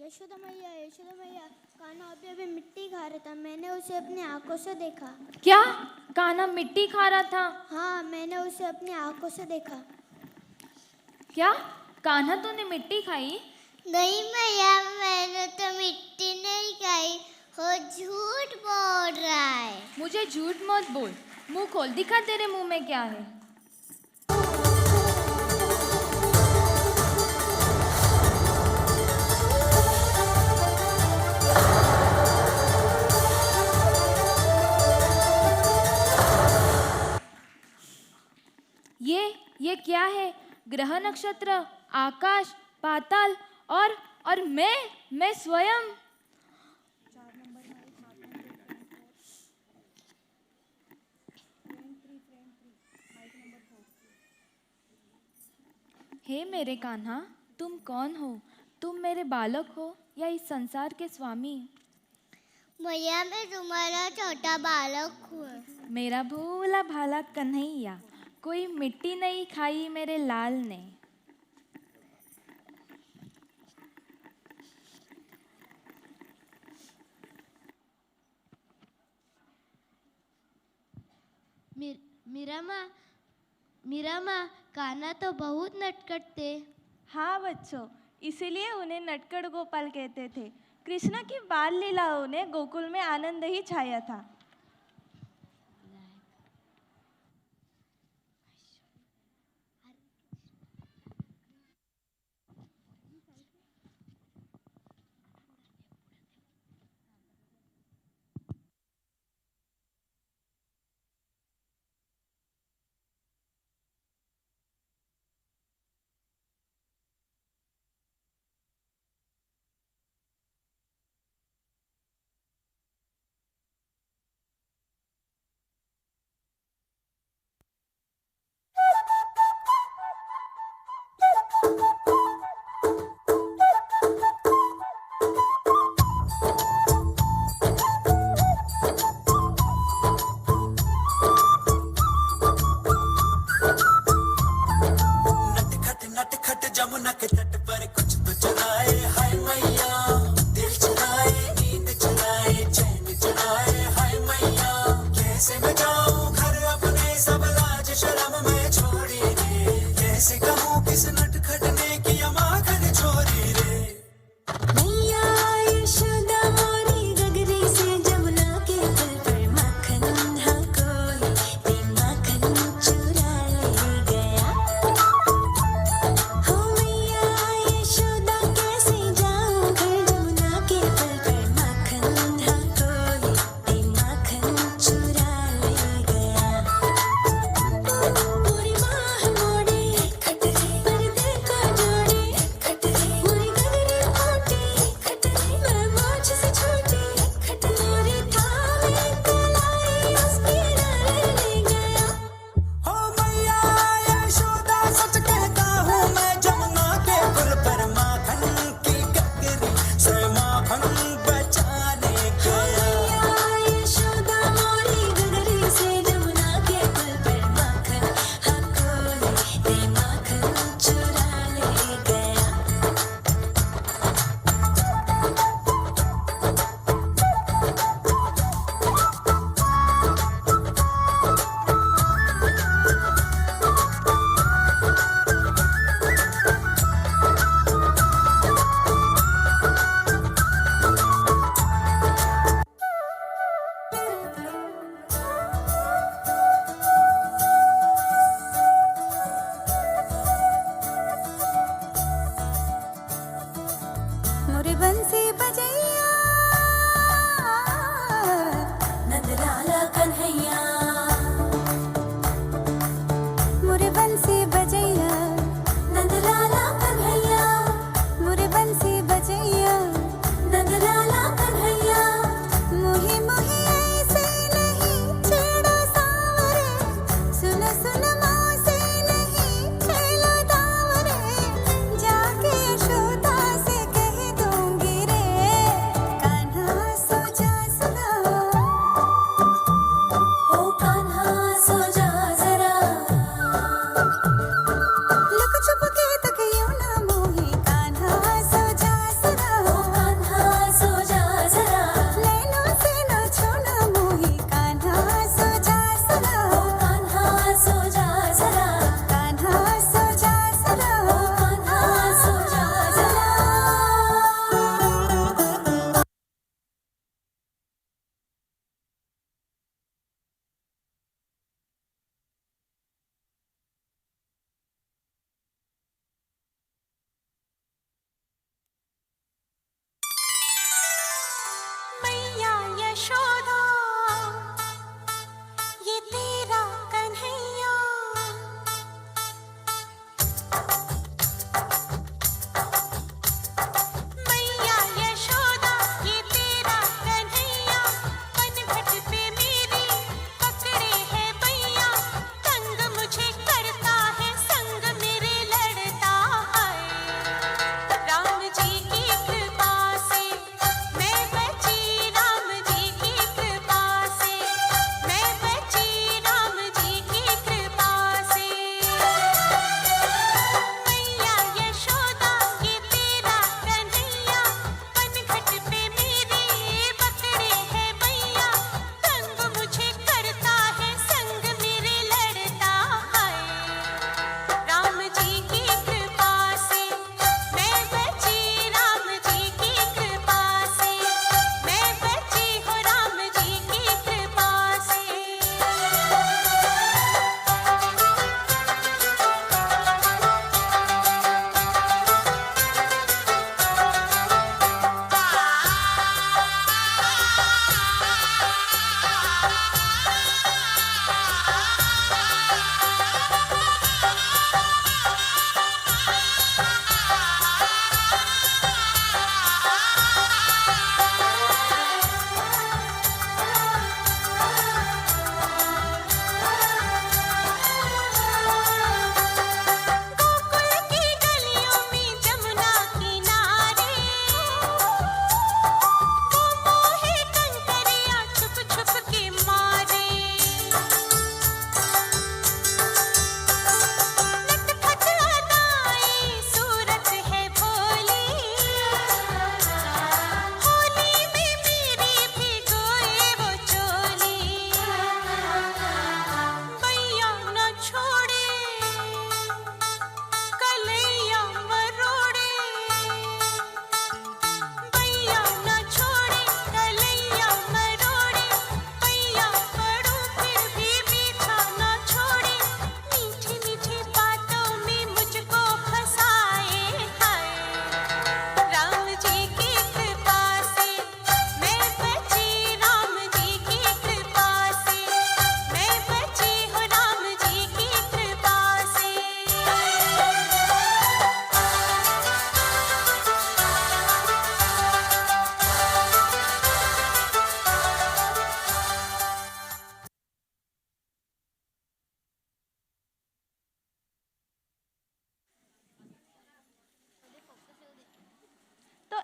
यशोदा मैया, कान्हा अभी अभी मिट्टी खा रहा था, मैंने उसे अपनी आंखों से देखा। क्या? कान्हा मिट्टी खा रहा था? हाँ, मैंने उसे अपनी आंखों से देखा। क्या? कान्हा तूने मिट्टी खाई? नहीं मैया, मैंने तो मिट्टी नहीं खाई। वो झूठ बोल रहा है। मुझे झूठ मत बोल, मुंह खोल, दिखा तेरे मुंह में क्या है। ये क्या है? ग्रह, नक्षत्र, आकाश, पाताल और मैं स्वयं। हे मेरे कान्हा, तुम कौन हो? तुम मेरे बालक हो या इस संसार के स्वामी? मैया, मैं तुम्हारा छोटा बालक हूँ। मेरा भोला भाला कन्हैया, कोई मिट्टी नहीं खाई मेरे लाल ने। मीरा माँ, कान्हा तो बहुत नटखट थे। हाँ बच्चों, इसीलिए उन्हें नटखट गोपाल कहते थे। कृष्ण की बाल लीलाओं ने गोकुल में आनंद ही छाया था। जमुना के तट पर कुछ तो चुराए, हाय मैया। दिल चुराए, नींद चुराए, चैन चुराए, हाय मैया। कैसे मैं जाऊं घर अपने, सब लाज शर्म में छोड़ी रे। कैसे कहूँ किस नटखट ने किया माखन चोरी रे। मैया यशोदा मोरी, गगरी से जमुना के तल पर माखन हाँ कोई ते माखन चुरा ले गया। हो मैया यशोदा, कैसे जाऊं घर जमुना के तल पर माखन हाँ कोई ते माखन चुरा ले गया। पूरी माँ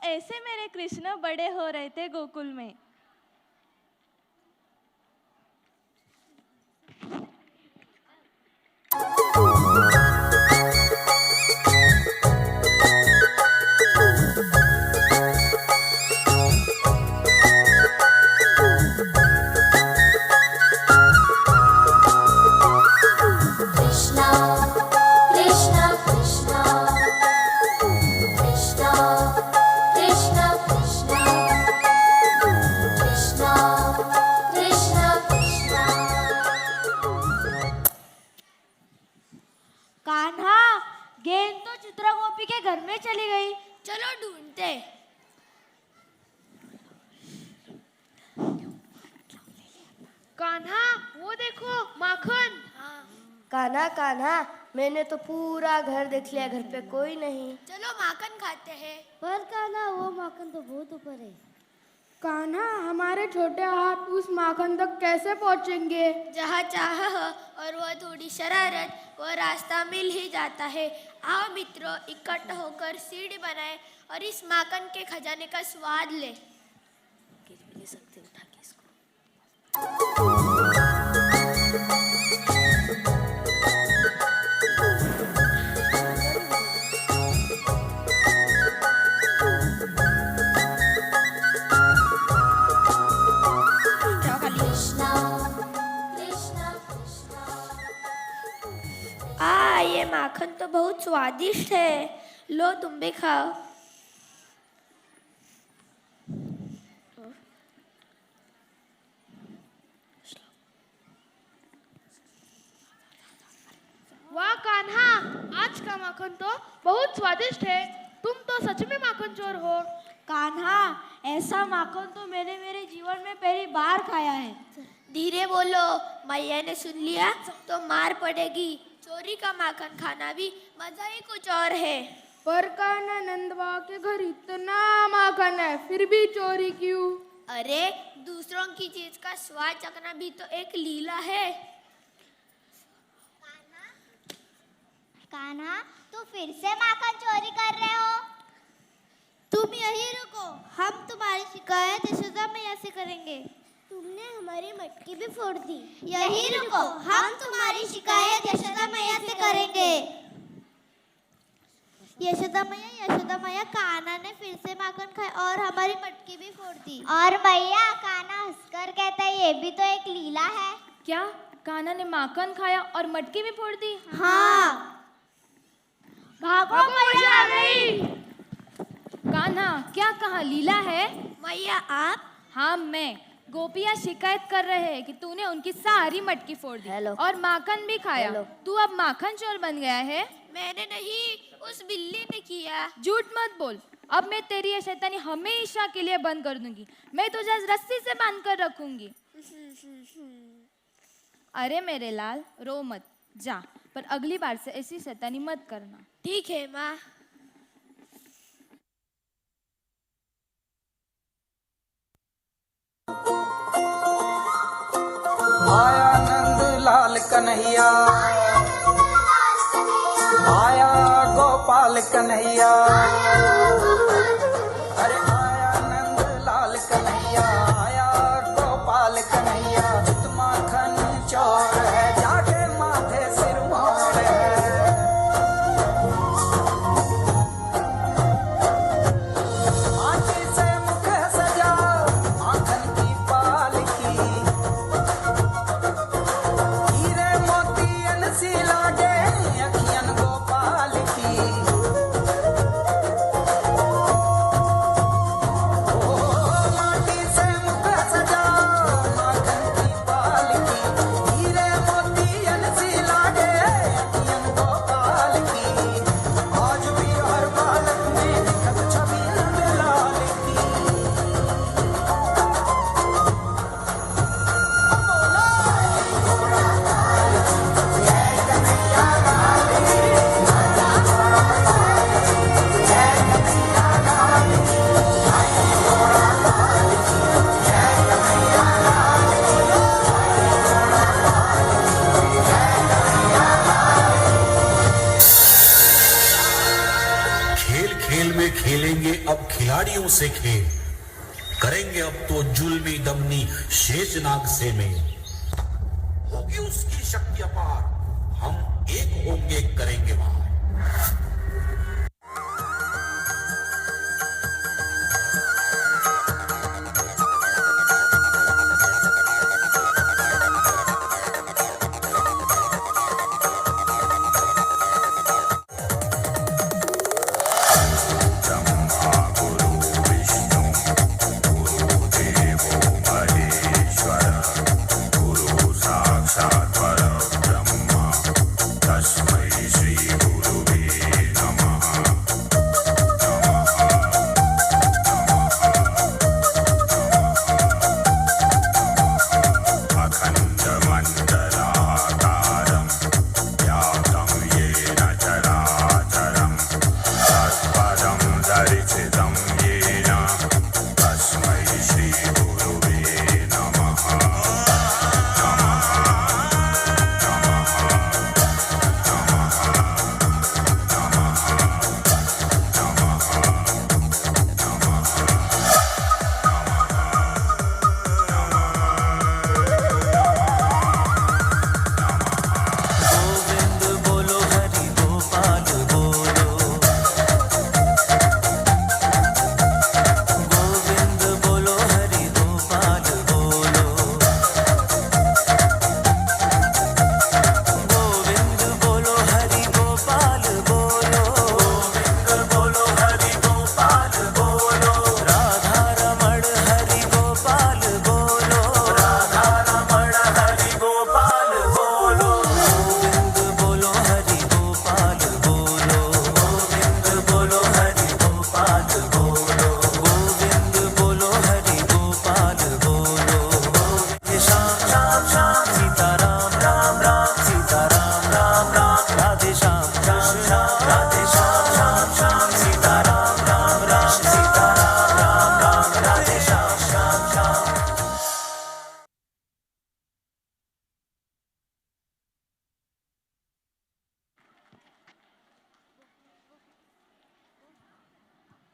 ऐसे मेरे कृष्ण बड़े हो रहे थे गोकुल में। Krishna, Krishna, Krishna, Krishna, Krishna, Krishna, Krishna, Krishna, Krishna. Kanha, गेंद तो चित्रा गोपी के घर में चली गई। चलो ढूंढते। कान्हा, वो देखो माखन। कान्हा कान्हा, मैंने तो पूरा घर देख लिया, घर पे कोई नहीं। चलो माखन खाते हैं। पर कान्हा, वो माखन तो बहुत ऊपर है। कान्हा, हमारे छोटे हाथ उस माखन तक कैसे पहुंचेंगे? जहाँ चाह और वह थोड़ी शरारत, वो रास्ता मिल ही जाता है। आओ मित्रों, इकट्ठे होकर सीढ़ी बनाए और इस माखन के खजाने का स्वाद ले। Krishna, Krishna, Krishna. ये माखन तो बहुत स्वादिष्ट है। लो तुम भी खाओ। वाह कान्हा, आज का माखन तो बहुत स्वादिष्ट है। तुम तो सच में माखन चोर हो। कान्हा, ऐसा माखन तो मैंने मेरे जीवन में पहली बार खाया है। धीरे बोलो, मैया ने सुन लिया तो मार पड़ेगी। चोरी का माखन खाना भी मजा ही कुछ और है। पर कान्हा, नंदवा के घर इतना माखन है, फिर भी चोरी क्यों? अरे, दूसरों की चीज का स्वाद चखना भी तो एक लीला है। कान्हा, तू फिर से माखन चोरी कर रहे हो? तुम यहीं रुको, हम तुम्हारी शिकायत यशोदा मैया से करेंगे। तुमने हमारी मटकी भी फोड़ दी। यहीं रुको, हम तुम्हारी शिकायत यशोदा मैया से करेंगे। यशोदा मैया, कान्हा ने फिर से माखन खाया और हमारी मटकी भी फोड़ दी। और मैया, कान्हा हंसकर कहता है ये भी तो एक लीला है। क्या कान्हा ने माखन खाया और मटकी भी फोड़ दी? हाँ, भागो मैया आ गई। कान्हा, क्या कहा, लीला है? मैया आप? हाँ, मैं। गोपियाँ शिकायत कर रहे हैं कि तूने उनकी सारी मटकी फोड़ दी हेलो। और माखन भी खाया। तू अब माखन चोर बन गया है। मैंने नहीं, उस बिल्ली ने किया। झूठ मत बोल। अब मैं तेरी ये शैतानी हमेशा के लिए बंद कर दूंगी। मैं तुझे रस्सी से बांध कर रखूंगी। अरे मेरे लाल, रो मत, जा। पर अगली बार से ऐसी शैतानी मत करना। ठीक है माँ। आया नंद लाल कन्हैया, आया गोपाल कन्हैया, अरे आया नंद लाल कन्हैया, आया गोपाल कन्हैया। चित माखन चोर है, जाके माथे सिर मोड़ है। आँची से मुख सजा माखन की पालकी, हीरे मोतियन सी लागे अखियन गोपाल की। खेलेंगे अब खिलाड़ियों से खेल, करेंगे अब तो जुल्मी दमनी शेषनाग से में। होगी उसकी शक्ति अपार, हम एक होंगे करेंगे वार।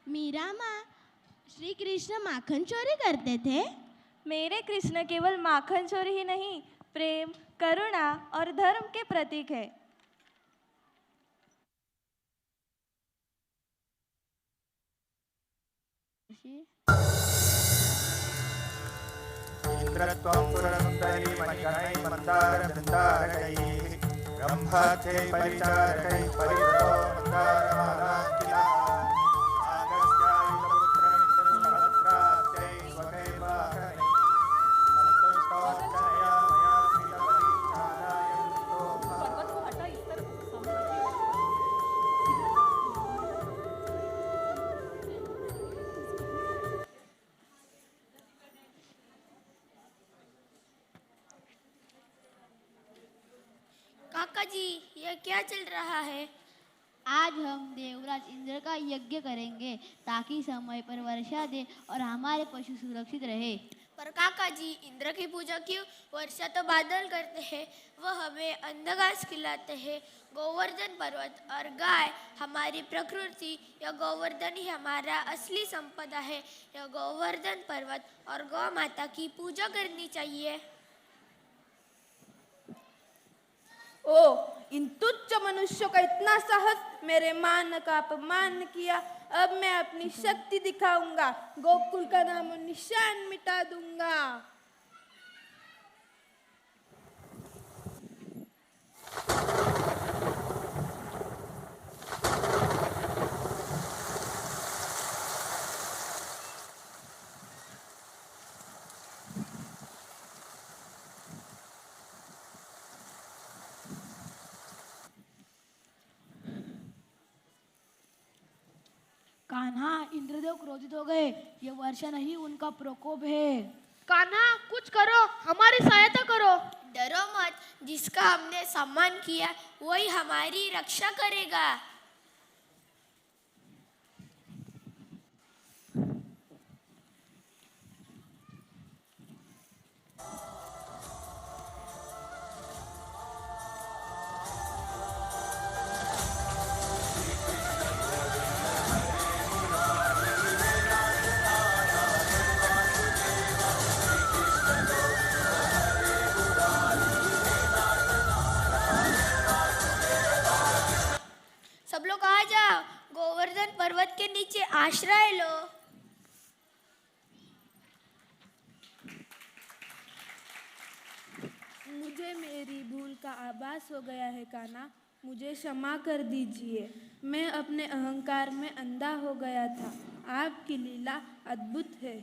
मीरा माँ, श्री कृष्ण माखन चोरी करते थे। मेरे कृष्ण केवल माखन चोरी ही नहीं, प्रेम, करुणा और धर्म के प्रतीक है। ब्रह्माख्यै परिचारकै परिवृतो मन्दारमालाङ्किता काका जी, यह क्या चल रहा है? आज हम देवराज इंद्र का यज्ञ करेंगे ताकि समय पर वर्षा दे और हमारे पशु सुरक्षित रहे। पर काका जी, इंद्र की पूजा क्यों? वर्षा तो बादल करते हैं, वह हमें अंधघास खिलाते हैं। गोवर्धन पर्वत और गाय हमारी प्रकृति, यह गोवर्धन ही हमारा असली संपदा है। यह गोवर्धन पर्वत और गौ माता की पूजा करनी चाहिए। ओ, इन तुच्छ मनुष्यों का इतना साहस, मेरे मान का अपमान किया। अब मैं अपनी शक्ति दिखाऊंगा, गोकुल का नाम और निशान मिटा दूंगा। कान्हा, इंद्रदेव क्रोधित हो गए। ये वर्षा नहीं, उनका प्रकोप है। कान्हा, कुछ करो, हमारी सहायता करो। डरो मत, जिसका हमने सम्मान किया वही हमारी रक्षा करेगा। गोवर्धन पर्वत के नीचे आश्रय लो। मुझे मेरी भूल का आभास हो गया है कान्हा, मुझे क्षमा कर दीजिए। मैं अपने अहंकार में अंधा हो गया था। आपकी लीला अद्भुत है।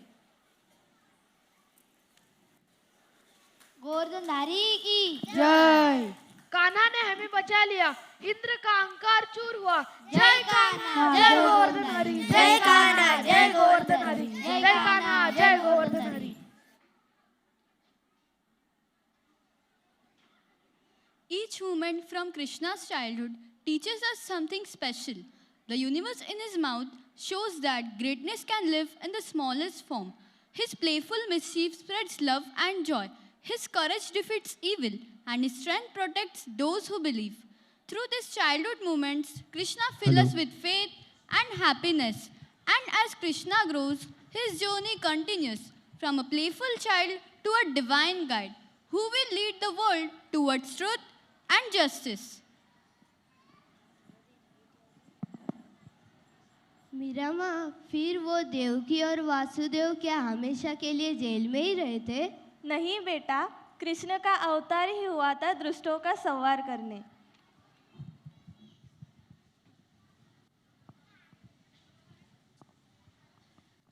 गोवर्धनधारी की जय। कान्हा ने हमें बचा लिया, इंद्र का अहंकार चूर हुआ। जय कान्हा, जय गोवर्धनहरी। जय कान्हा, जय गोवर्धनहरी। जय कान्हा, जय गोवर्धनहरी। Each moment from Krishna's childhood teaches us something special. The universe in his mouth shows that greatness can live in the smallest form. His playful mischief spreads love and joy. His courage defeats evil, and his strength protects those who believe. Through these childhood moments, Krishna fills us with faith and happiness. And as Krishna grows, his journey continues from a playful child to a divine guide who will lead the world towards truth and justice. Meera माँ, फिर वो देवकी और वासुदेव क्या हमेशा के लिए jail में ही रहे थे? नहीं बेटा, कृष्ण का अवतार ही हुआ था दुष्टों का संहार करने।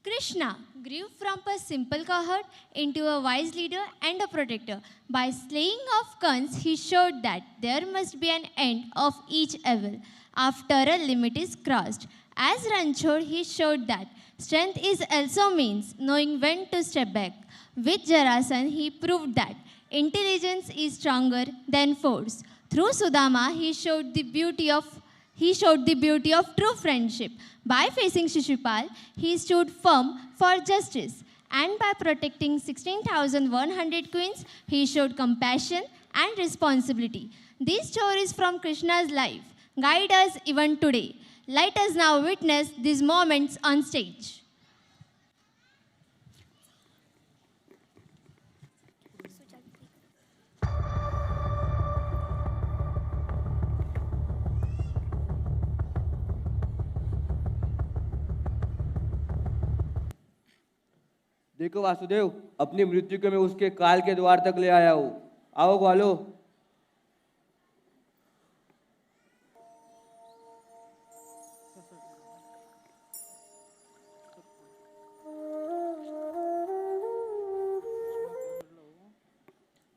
Krishna grew from a simple cowherd into a wise leader and a protector. By slaying of Kans, he showed that there must be an end of each evil after a limit is crossed. As Ranchod, he showed that strength is also means knowing when to step back. With Jarasan, he proved that intelligence is stronger than force. Through Sudama, he showed the beauty of true friendship. By facing Shishupal, he stood firm for justice. And by protecting 16,100 queens, he showed compassion and responsibility. These stories from Krishna's life guide us even today. Let us now witness these moments on stage. देखो वासुदेव, अपनी मृत्यु को मैं उसके काल के द्वार तक ले आया हूँ। आओ ग्वालो।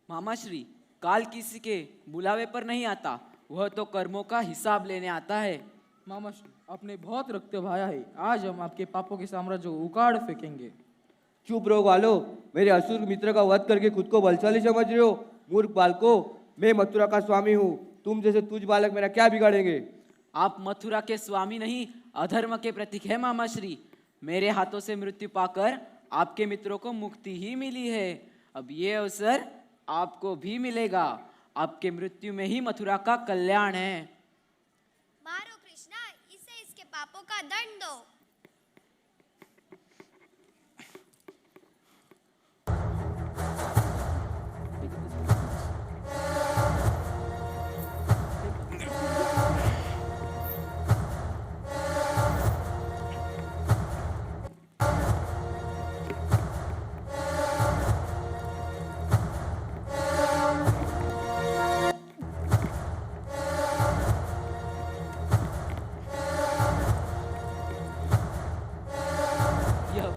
मामाश्री, काल किसी के बुलावे पर नहीं आता, वह तो कर्मों का हिसाब लेने आता है। मामाश्री, आपने बहुत रक्त बहाया है। आज हम आपके पापों के साम्राज्य को उखाड़ फेंकेंगे। चुप रहो ग्वालो, मेरे असुर मित्र का वध करके खुद को बलशाली समझ रहे हो। मूर्ख बालको, मैं मथुरा का स्वामी हूँ। तुम जैसे तुझ बालक मेरा क्या बिगाड़ेंगे? आप मथुरा के स्वामी नहीं, अधर्म के प्रतीक है मामाश्री। मेरे हाथों से मृत्यु पाकर आपके मित्रों को मुक्ति ही मिली है। अब ये अवसर आपको भी मिलेगा। आपके मृत्यु में ही मथुरा का कल्याण है। मारो कृष्णा, इसे इसके पापों का दंड दो।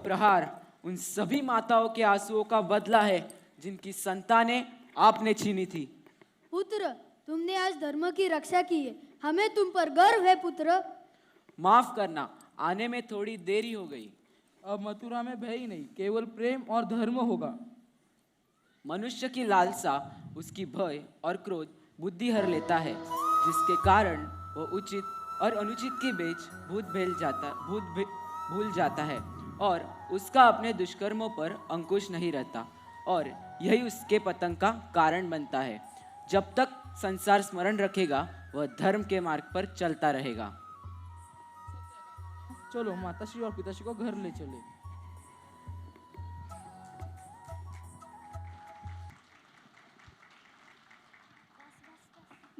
प्रहार उन सभी माताओं के आंसुओं का बदला है जिनकी संतानें आपने छीनी थी। पुत्र, तुमने आज धर्म की रक्षा की है, हमें तुम पर गर्व है पुत्र। माफ करना, आने में थोड़ी देरी हो गई। अब मथुरा में भय ही नहीं, केवल प्रेम और धर्म होगा। मनुष्य की लालसा, उसकी भय और क्रोध बुद्धि हर लेता है, जिसके कारण वह उचित और अनुचित के बीच भूल जाता है और उसका अपने दुष्कर्मों पर अंकुश नहीं रहता, और यही उसके पतन का कारण बनता है। जब तक संसार स्मरण रखेगा, वह धर्म के मार्ग पर चलता रहेगा। चलो माताश्री और पिताश्री को घर ले चले।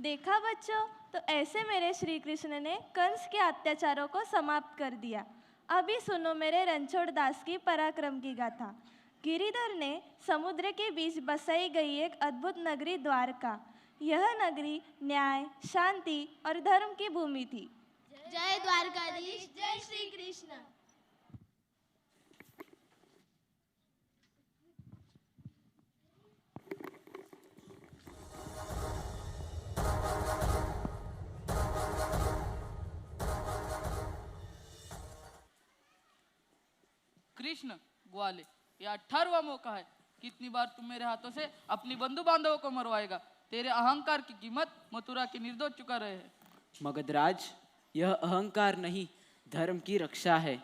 देखा बच्चों, तो ऐसे मेरे श्री कृष्ण ने कंस के अत्याचारों को समाप्त कर दिया। अभी सुनो मेरे रणछोड़ दास की पराक्रम की गाथा। गिरिधर ने समुद्र के बीच बसाई गई एक अद्भुत नगरी द्वारका। यह नगरी न्याय, शांति और धर्म की भूमि थी। जय द्वारकाधीश, जय श्री कृष्ण। कृष्ण ग्वाले, यह 18वां मौका है। कितनी बार तुम मेरे हाथों से अपनी बंधु बांधवों को मरवाएगा? तेरे अहंकार की कीमत मथुरा के निर्दोष चुका रहे हैं। मगधराज, यह अहंकार नहीं, धर्म की रक्षा है।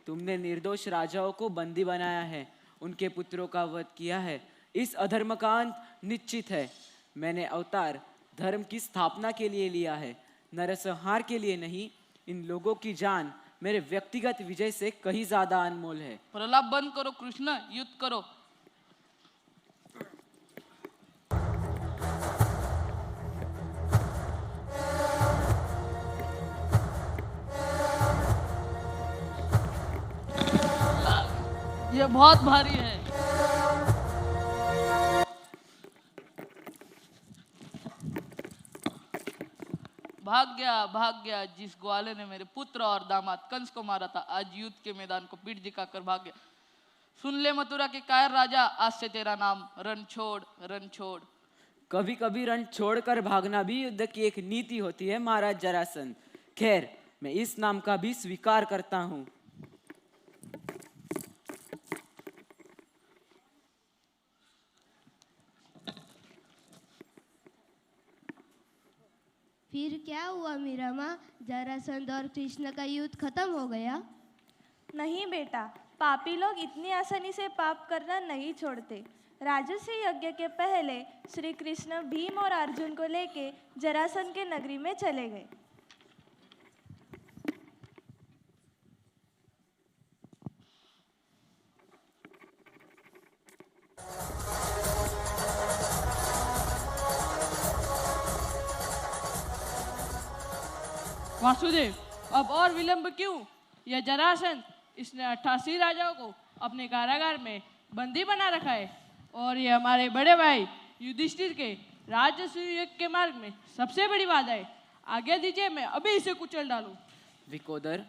तुमने निर्दोष राजाओं को बंदी बनाया है, उनके पुत्रों का वध किया है। इस अधर्म का अंत निश्चित है। मैंने अवतार धर्म की स्थापना के लिए लिया है, नरसंहार के लिए नहीं। इन लोगों की जान मेरे व्यक्तिगत विजय से कहीं ज्यादा अनमोल है। प्रलाप बंद करो कृष्ण, युद्ध करो। यह बहुत भारी है। भाग गया जिस ग्वाले ने मेरे पुत्र और दामाद कंस को मारा था, आज युद्ध के मैदान को पीठ दिखाकर भाग गया। सुन ले मथुरा के कायर राजा, आज से तेरा नाम रणछोड़। रणछोड़। कभी कभी रण छोड़कर भागना भी युद्ध की एक नीति होती है महाराज जरासंध। खैर, मैं इस नाम का भी स्वीकार करता हूँ। फिर क्या हुआ मीरा माँ? जरासंध और कृष्ण का युद्ध खत्म हो गया? नहीं बेटा, पापी लोग इतनी आसानी से पाप करना नहीं छोड़ते। राजसी यज्ञ के पहले श्री कृष्ण भीम और अर्जुन को लेके जरासंध के नगरी में चले गए। वासुदेव, अब और विलंब क्यों? यह जरासंध, इसने 88 राजाओं को अपने कारागार में बंदी बना रखा है और ये हमारे बड़े भाई युधिष्ठिर के राजसूय यज्ञ के मार्ग में सबसे बड़ी बाधा है। आज्ञा दीजिए, मैं अभी इसे कुचल डालूं। विकोदर,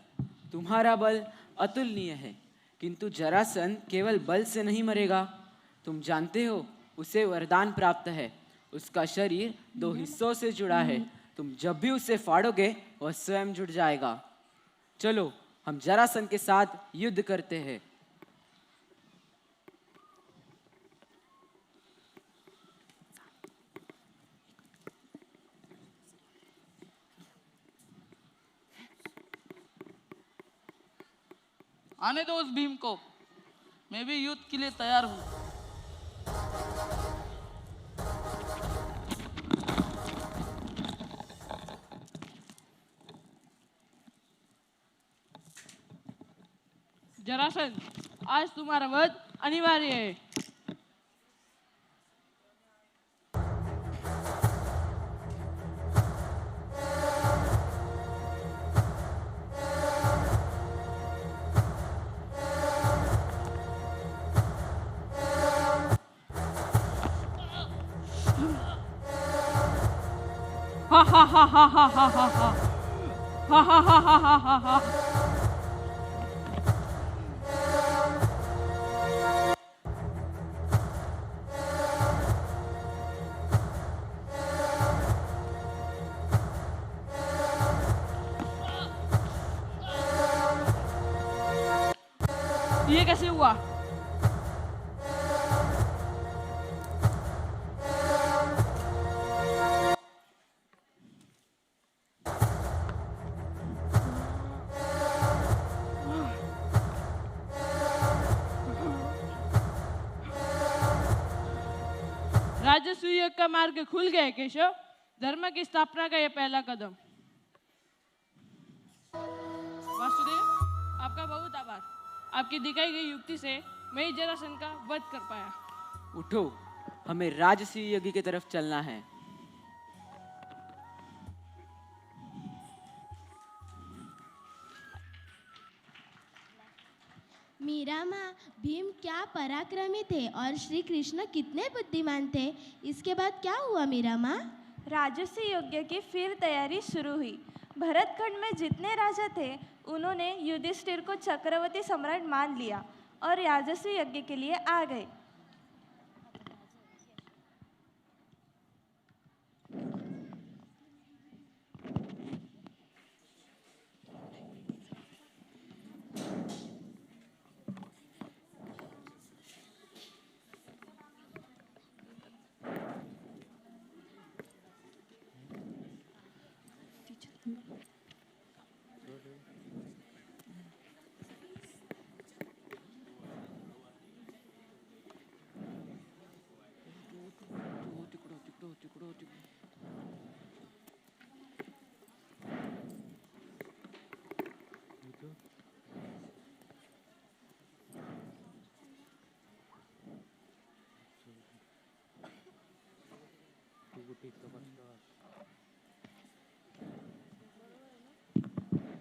तुम्हारा बल अतुलनीय है, किंतु जरासंध केवल बल से नहीं मरेगा। तुम जानते हो, उसे वरदान प्राप्त है। उसका शरीर 2 हिस्सों से जुड़ा है। तुम जब भी उसे फाड़ोगे, वह स्वयं जुड़ जाएगा। चलो, हम जरासंध के साथ युद्ध करते हैं। आने दो उस भीम को, मैं भी युद्ध के लिए तैयार हूं। जरासंध, आज तुम्हारा वध अनिवार्य है। हा हा हा हा हा हा हा हा हा हा हा हा हा हा। ये कैसे हुआ? राजसूय यज्ञ का मार्ग खुल गया केशव। धर्म की स्थापना का यह पहला कदम। वासुदेव, आपका बहुत आभार। आपकी दिखाई गई युक्ति से मैं जरासंध का वध कर पाया। उठो, हमें राजसूय यज्ञ की तरफ चलना है। मीरा माँ, भीम क्या पराक्रमी थे और श्री कृष्ण कितने बुद्धिमान थे। इसके बाद क्या हुआ मीरा माँ? राजस्व यज्ञ की फिर तैयारी शुरू हुई। भरतखंड में जितने राजा थे उन्होंने युधिष्ठिर को चक्रवर्ती सम्राट मान लिया और राजस्व यज्ञ के लिए आ गए।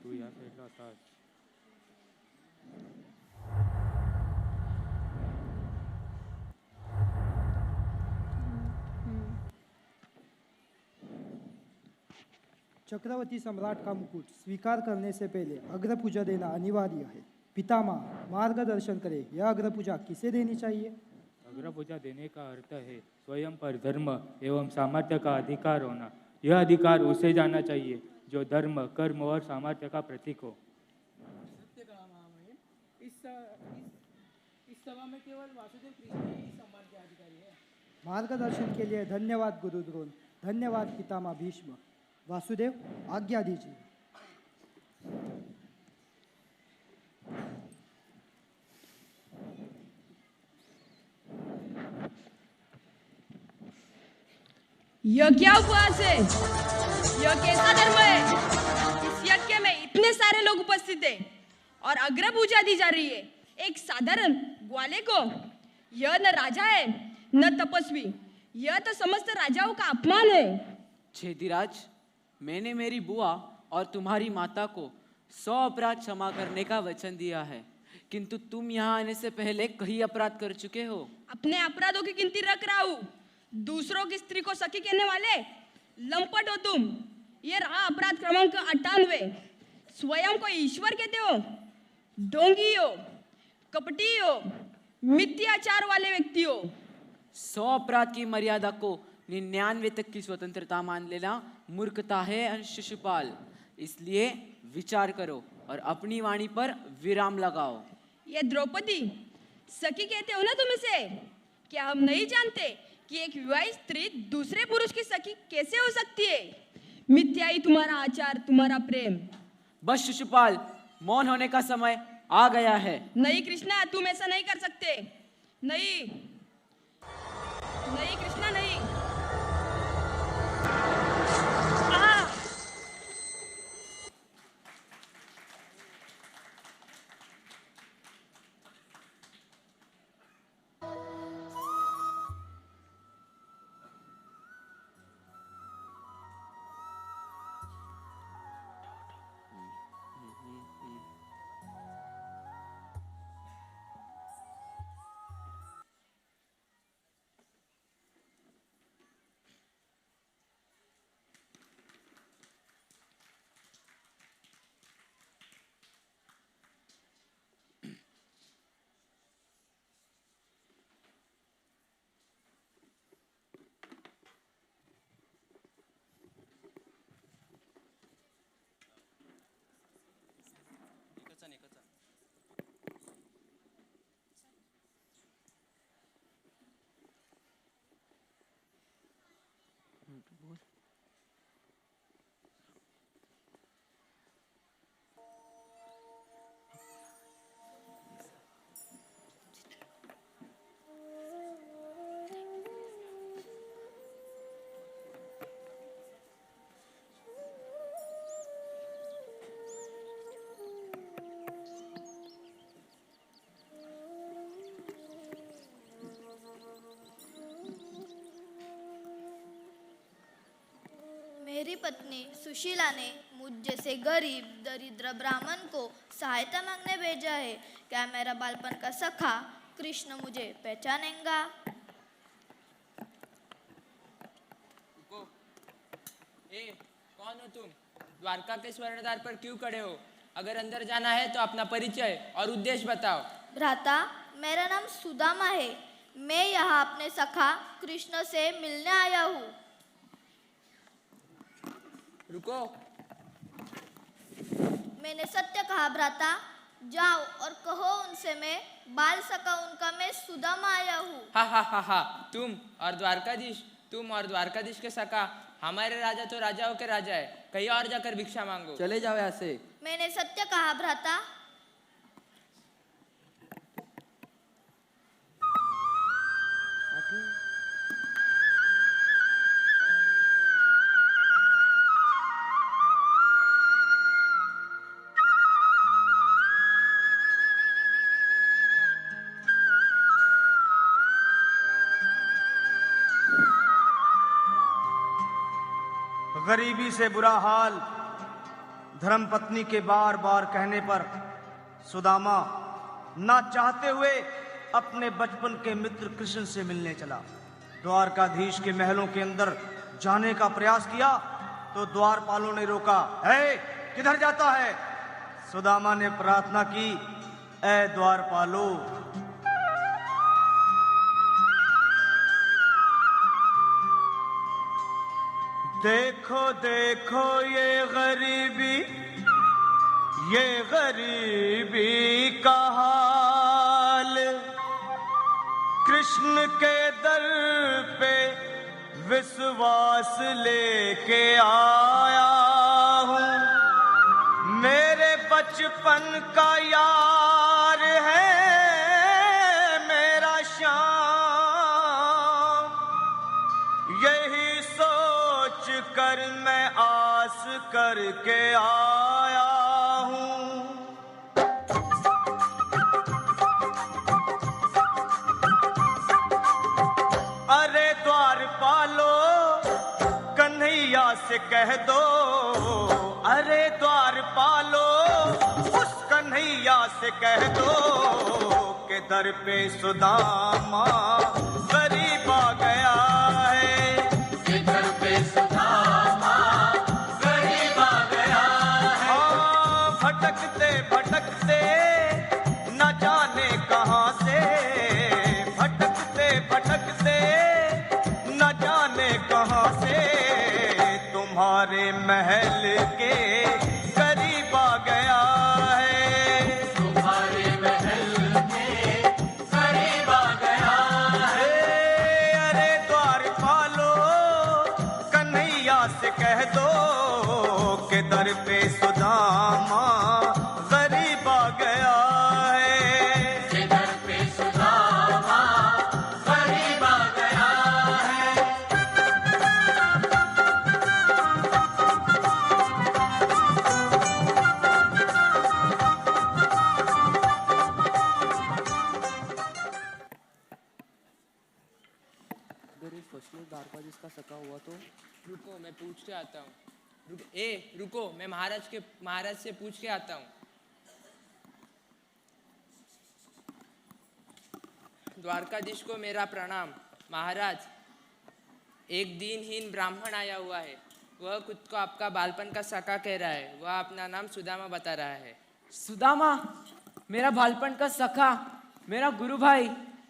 तू या साईडला होतास. चक्रवर्ती सम्राट का मुकुट स्वीकार करने से पहले अग्रपूजा देना अनिवार्य है। पितामह, मार्गदर्शन करें, यह अग्रपूजा किसे देनी चाहिए? अग्रपूजा देने का अर्थ है स्वयं पर धर्म एवं सामर्थ्य का अधिकार होना। यह अधिकार उसे जाना चाहिए जो धर्म, कर्म और सामर्थ्य का प्रतीक हो। सत्य कहा महामहिम, इस सभा में केवल वासुदेव कृष्ण ही सम्मान के अधिकारी है। मार्गदर्शन के लिए धन्यवाद गुरु द्रोण, धन्यवाद पितामह भीष्म। वासुदेव, आज्ञा दीजिए। यह क्या उपवास है? यह कैसा धर्म है? इस यज्ञ में इतने सारे लोग उपस्थित हैं और अग्र पूजा दी जा रही है एक साधारण ग्वाले को। यह न राजा है न तपस्वी, यह तो समस्त राजाओं का अपमान है। छेदीराज, मैंने मेरी बुआ और तुम्हारी माता को 100 अपराध क्षमा करने का वचन दिया है, किंतु तुम यहाँ आने से पहले कई अपराध कर चुके हो। अपने अपराधों की गिनती रख रहा हूँ। दूसरों की स्त्री को सखी कहने वाले लंपट हो तुम। ये रहा अपराध क्रमांक 98। स्वयं को ईश्वर कहते हो, ढोंगी हो, कपटी हो, मिथ्याचार वाले व्यक्ति हो। 100 अपराध की मर्यादा को 99 तक की स्वतंत्रता मान लेना मूर्खता है शिशुपाल। इसलिए विचार करो और अपनी वाणी पर विराम लगाओ। ये द्रौपदी सखी कहते हो ना तुम इसे? क्या हम नहीं जानते कि एक विवाहित स्त्री दूसरे पुरुष की सखी कैसे हो सकती है? मिथ्या ही तुम्हारा आचार, तुम्हारा प्रेम। बस शिशुपाल, मौन होने का समय आ गया है। नहीं कृष्णा, तुम ऐसा नहीं कर सकते। नहीं नहीं कृष्णा, नहीं। मेरी पत्नी सुशीला ने मुझ जैसे गरीब दरिद्र ब्राह्मण को सहायता मांगने भेजा है। क्या मेरा बालपन का सखा कृष्ण मुझे पहचानेगा? कौन हो तुम? द्वारका के स्वर्ण द्वार पर क्यों खड़े हो? अगर अंदर जाना है तो अपना परिचय और उद्देश्य बताओ। भ्राता, मेरा नाम सुदामा है। मैं यहाँ अपने सखा कृष्ण से मिलने आया हूँ। रुको, मैंने सत्य कहा भ्राता। जाओ और कहो उनसे मैं बाल सखा उनका मैं सुदामा आया हूँ। हा हा हा हा। तुम और द्वारकाधीश के सखा। हमारे राजा तो राजाओं के राजा है, कहीं और जाकर भिक्षा मांगो। चले जाओ यहाँ से। मैंने सत्य कहा भ्राता। गरीबी से बुरा हाल धर्मपत्नी के बार बार कहने पर सुदामा ना चाहते हुए अपने बचपन के मित्र कृष्ण से मिलने चला। द्वारकाधीश के महलों के अंदर जाने का प्रयास किया तो द्वारपालों ने रोका। है, किधर जाता है? सुदामा ने प्रार्थना की, ऐ द्वारपालो, देखो देखो ये गरीबी का हाल। कृष्ण के दर पे विश्वास लेके आया हूँ। मेरे बचपन का यार है मेरा श्याम। यही सोच कर मैं आस करके आया हूँ। अरे द्वारपालो, कन्हैया से कह दो। अरे द्वारपालो, उस कन्हैया से कह दो के दर पे सुदामा गरीब आ गया है। के दर पे सुदामा गरीब आ गया है। हाँ, भटकते भटकते न जाने कहाँ से, भटकते भटकते न जाने कहाँ से तुम्हारे महल के करीब आ गया है। तुम्हारे महल के करीब आ गया है। अरे द्वारपालो, कन्हैया से कह दो के दर पे सुदामा गरीब आ गया है। के दर पे सुदामा गरीब आ गया है। अगर ये फसलों द्वारकाधीश का सका हुआ तो? रुको, मैं पूछ के आता हूँ। रुको, मैं महाराज से पूछ के आता हूँ। द्वारकाधीश को मेरा प्रणाम। महाराज, एक दीनहीन ब्राह्मण आया हुआ है। वह खुद को आपका बालपन का सखा कह रहा है। वह अपना नाम सुदामा बता रहा है। सुदामा, मेरा बालपन का सखा, मेरा गुरु भाई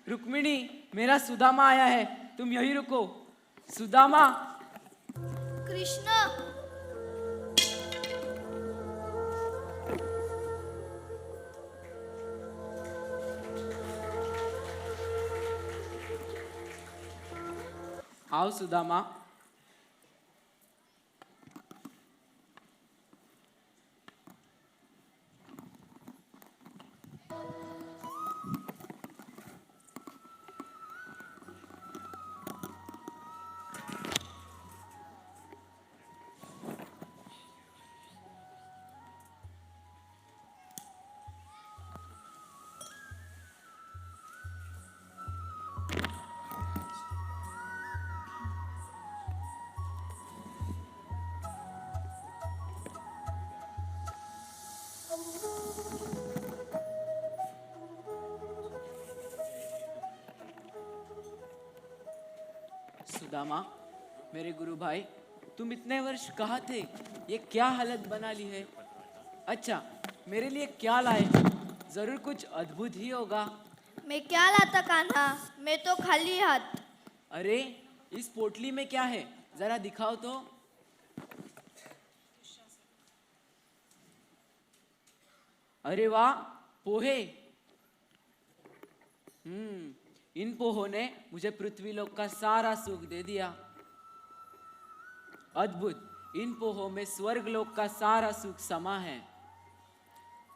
रुक्मिणी, मेरा सुदामा आया है। तुम यही रुको। सुदामा। कृष्ण, आओ सुदामा। सुदामा, मेरे गुरु भाई, तुम इतने वर्ष कहाँ थे? ये क्या हालत बना ली है? अच्छा, मेरे लिए क्या लाए? जरूर कुछ अद्भुत ही होगा। मैं क्या लाता कान्हा, मैं तो खाली हाथ। अरे, इस पोटली में क्या है? जरा दिखाओ तो। अरे वाह, पोहे। इन पोहों ने मुझे पृथ्वीलोक का सारा सुख दे दिया। अद्भुत, इन पोहों में स्वर्गलोक का सारा सुख समा है।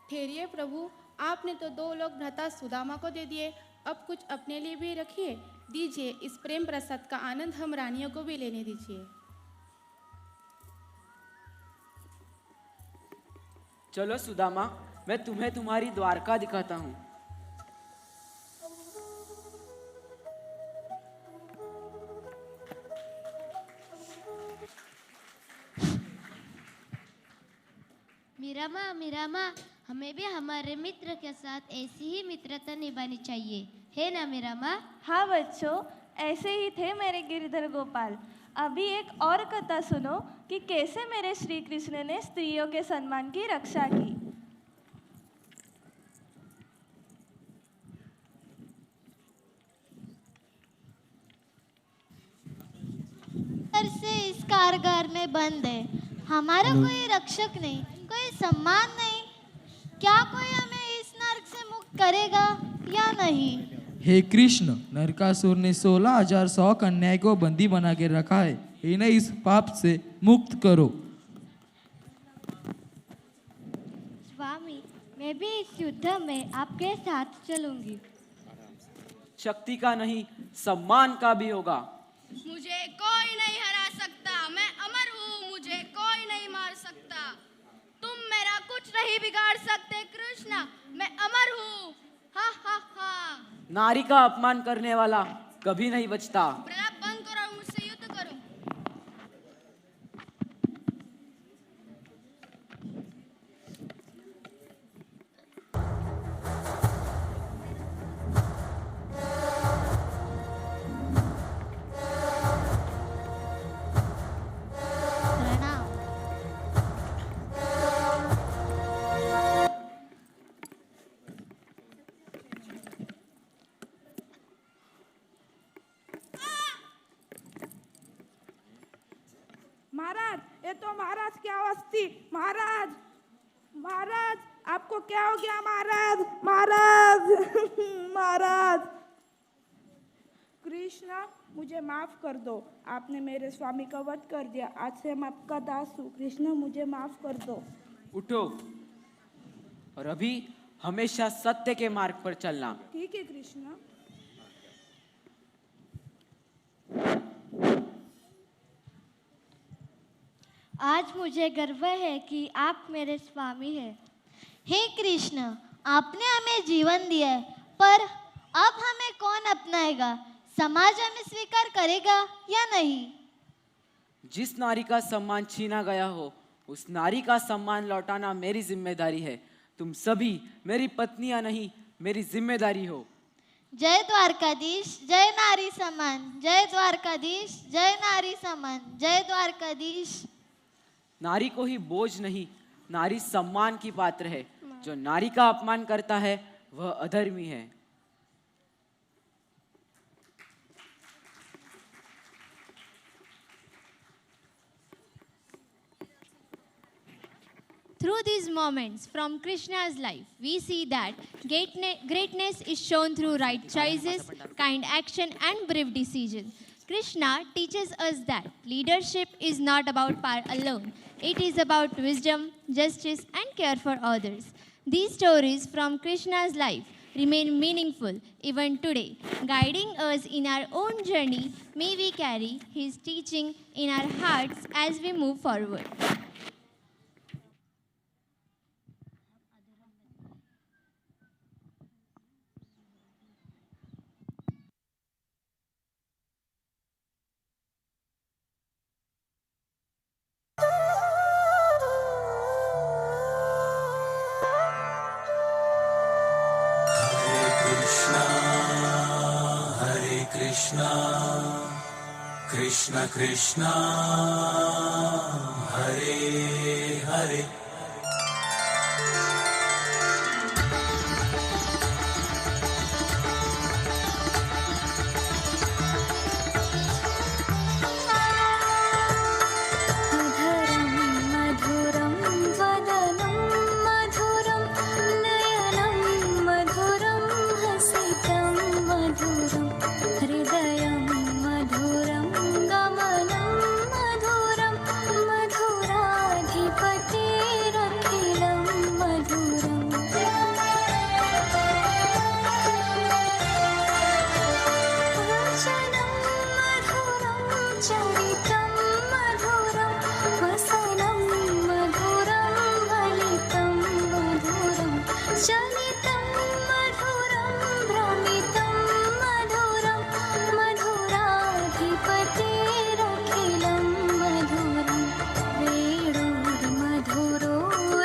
ठहरिए प्रभु, आपने तो 2 लोग भ्राता सुदामा को दे दिए, अब कुछ अपने लिए भी रखिए। दीजिए, इस प्रेम प्रसाद का आनंद हम रानियों को भी लेने दीजिए। चलो सुदामा, मैं तुम्हें तुम्हारी द्वारका दिखाता हूँ। मीरा माँ, हमें भी हमारे मित्र के साथ ऐसी ही मित्रता निभानी चाहिए, है ना मीरा माँ? हाँ बच्चों, ऐसे ही थे मेरे गिरधर गोपाल। अभी एक और कथा सुनो कि कैसे मेरे श्री कृष्ण ने स्त्रियों के सम्मान की रक्षा की। से इस कारगार में बंद है, हमारा कोई रक्षक नहीं, कोई सम्मान नहीं। क्या कोई हमें इस नरक से मुक्त करेगा या नहीं? हे कृष्ण, नरकासुर ने 16,100 कन्याओं को बंदी बना के रखा है, इन्हें इस पाप से मुक्त करो। स्वामी, मैं भी इस युद्ध में आपके साथ चलूंगी। शक्ति का नहीं, सम्मान का भी होगा। मुझे कोई नहीं हरा सकता, मैं अमर हूँ, मुझे कोई नहीं मार सकता। तुम मेरा कुछ नहीं बिगाड़ सकते कृष्ण, मैं अमर हूँ। हा हा हा। नारी का अपमान करने वाला कभी नहीं बचता। प्रलाप बंद करो और मुझसे युद्ध करो। महाराज, ये तो महाराज की आवाज थी। महाराज, महाराज, आपको क्या हो गया महाराज? महाराज महाराज। कृष्णा, मुझे माफ कर दो, आपने मेरे स्वामी का वध कर दिया, आज से मैं आपका दास हूँ। कृष्णा, मुझे माफ कर दो। उठो और अभी हमेशा सत्य के मार्ग पर चलना। ठीक है कृष्णा। आज मुझे गर्व है कि आप मेरे स्वामी हैं। हे कृष्ण, आपने हमें जीवन दिया है, पर अब हमें कौन अपनाएगा? समाज हमें स्वीकार करेगा या नहीं? जिस नारी का सम्मान छीना गया हो, उस नारी का सम्मान लौटाना मेरी जिम्मेदारी है। तुम सभी मेरी पत्नियां नहीं, मेरी जिम्मेदारी हो। जय द्वारकाधीश, जय नारी समान। जय द्वारकाधीश, जय नारी समान। जय द्वारकाधीश। नारी को ही बोझ नहीं, नारी सम्मान की पात्र है। जो नारी का अपमान करता है वह अधर्मी है। Through these moments from Krishna's life, we see that greatness is shown through right choices, kind action, and brave decisions. Krishna teaches us that leadership is not about power alone. It is about wisdom, justice, and care for others. These stories from Krishna's life remain meaningful even today, guiding us in our own journey. May we carry his teaching in our hearts as we move forward. Krishna Krishna Krishna Hare Hare मधुरं वदनं मधुरं नयनं मधुरं हसितं मधुरं हृदयं मधुरं गमनं मधुरं मधुराधिपतिरखिलं मधुरम् वचनं मधुरं चरितं मधुरं वसनं मधुरं फलितं मधुरं चलितं मधुरं भ्रमितं मधुरं मधुराधिपतिरखिलं मधुरं वेणुर्मधुरो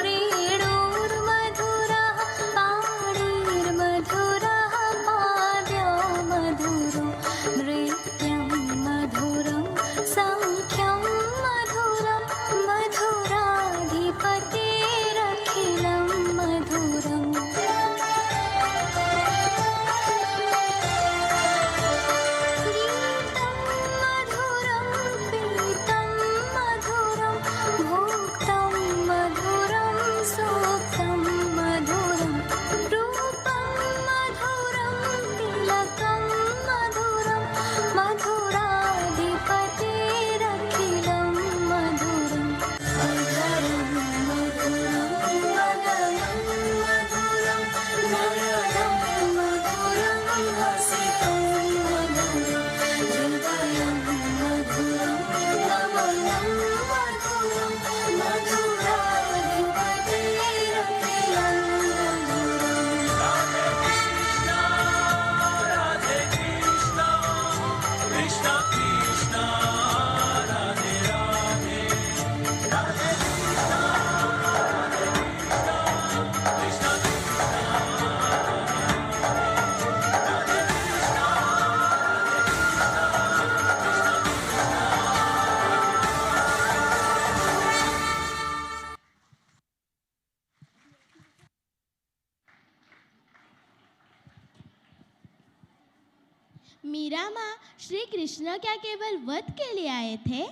रेणुर्मधुरः पाणिर्मधुरः पाद्यमधुरो नृत्यं मधुरं सौख्यं मधुरं मधुराधिपतिरखिलं मधुरम् प्रीतं मधुरं पीतं मधुरं भोक्तं मधुरं सोक्तं मधुरं रूपं मधुरं तिलकं मधुरं मधुराधिपतिरखिलं मधुरम् मधुरं मधुरं वदनं मधुरं नयनं मधुरं हसितं मधुरं हृदयं मधुरं गमनं मधुरं मधुराधिपतिरखिलं मधुरम् कृष्ण कृष्ण राधे राधे राधे कृष्ण मीरा माँ, श्री कृष्ण क्या केवल वध के लिए आए थे?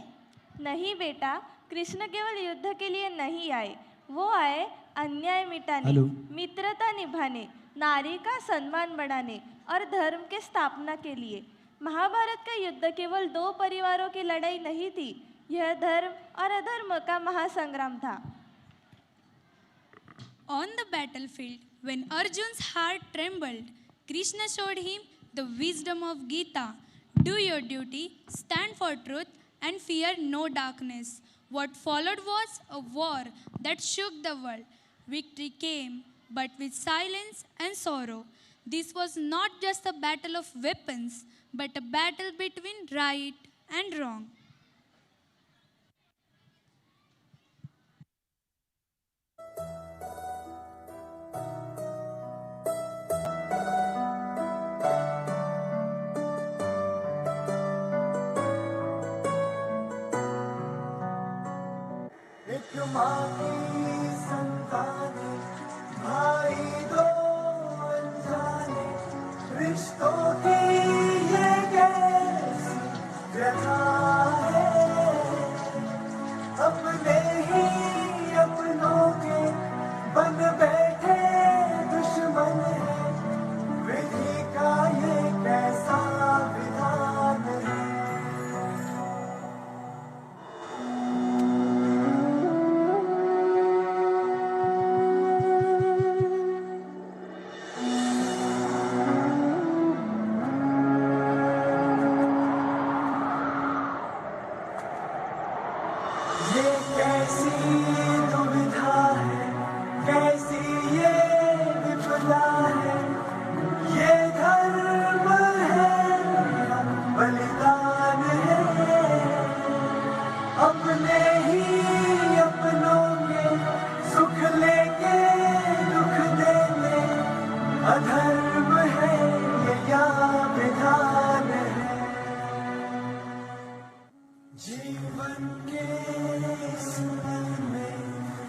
नहीं बेटा, कृष्ण केवल युद्ध के लिए नहीं आए, वो आए अन्याय मिटाने, हेलो। मित्रता निभाने, नारी का सम्मान बढ़ाने और धर्म के स्थापना के लिए। महाभारत का युद्ध केवल दो परिवारों की लड़ाई नहीं थी, यह धर्म और अधर्म का महासंग्राम था। On the battlefield, when Arjun's heart trembled, Krishna showed him the wisdom of Gita. Do your duty, stand for truth, and fear no darkness. What followed was a war that shook the world. Victory came, but with silence and sorrow. This was not just a battle of weapons, but a battle between right and wrong. एक माँ की संताने भाई दो अनजाने रिश्तों की ये कैसी व्यथा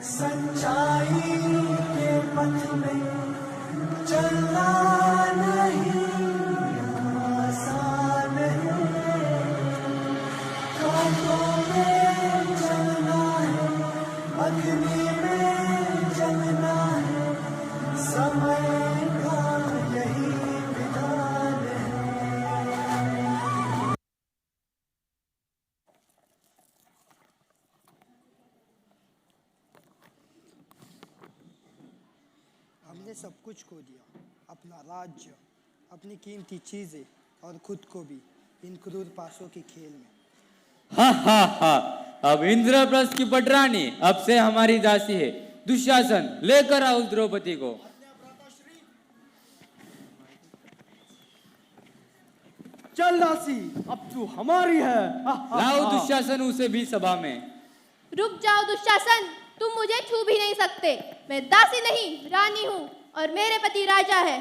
सच्चाई के पथ में चलना नहीं आसान है, कांटों में चलना है, अग्नि में जलना है, समय का यही विधान है। हमने सब कुछ खो दिया, अपना राज्य, अपनी कीमती चीजें और खुद को भी इन क्रूर पासों के खेल में। हा हा हा, अब इंद्रप्रस्थ की पटरानी अब से हमारी दासी है। दुशासन, लेकर आओ द्रौपदी को। चल दासी, अब तू हमारी है। लाओ दुशासन उसे भी सभा में। रुक जाओ दुशासन, तुम मुझे छू भी नहीं सकते। मैं दासी नहीं रानी हूँ और मेरे पति राजा है।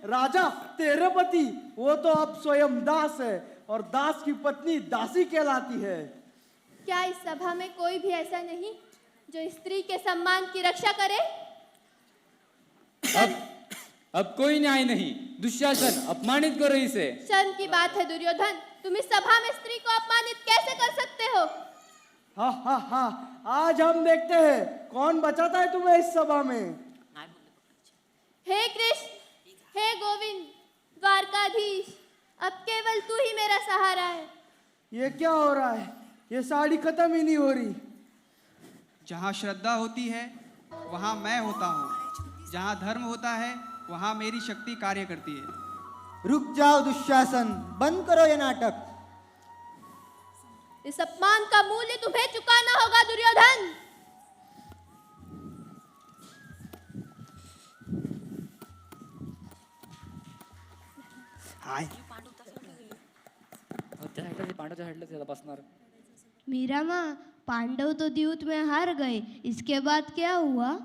राजा तेरे पति, वो तो अब स्वयं दास है और दास की पत्नी दासी कहलाती है। क्या इस सभा में कोई भी ऐसा नहीं जो स्त्री के सम्मान की रक्षा करे? अब कोई न्याय नहीं। दुशासन, अपमानित करो इसे। शर्म की बात है दुर्योधन, तुम इस सभा में स्त्री को अपमानित कैसे कर सकते हो? हाँ हाँ हाँ, आज हम देखते हैं कौन बचाता है तुम्हें इस सभा में। हे कृष्ण, हे गोविंद, द्वारकाधीश, अब केवल तू ही मेरा सहारा है। ये क्या हो रहा है? ये साड़ी खत्म ही नहीं हो रही। जहाँ श्रद्धा होती है वहाँ मैं होता हूँ, जहाँ धर्म होता है वहाँ मेरी शक्ति कार्य करती है। रुक जाओ दुशासन, बंद करो ये नाटक। इस अपमान का मूल्य तुम्हें चुकाना होगा दुर्योधन। हाय मीरा माँ, पांडव तो द्यूत में हार गए, इसके बाद क्या हुआ?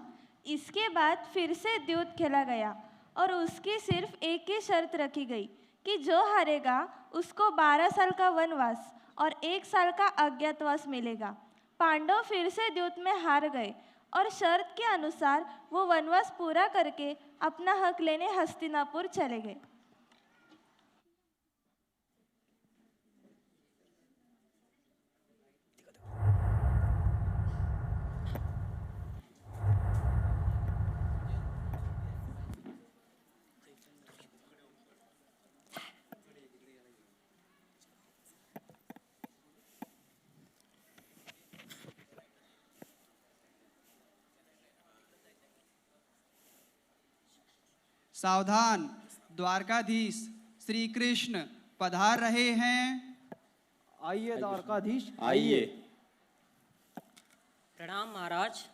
इसके बाद फिर से द्यूत खेला गया और उसकी सिर्फ एक ही शर्त रखी गई कि जो हारेगा उसको 12 साल का वनवास और 1 साल का अज्ञातवास मिलेगा। पांडव फिर से द्यूत में हार गए और शर्त के अनुसार वो वनवास पूरा करके अपना हक लेने हस्तिनापुर चले गए। सावधान, द्वारकाधीश श्री कृष्ण पधार रहे हैं। आइए द्वारकाधीश, आइए। प्रणाम महाराज।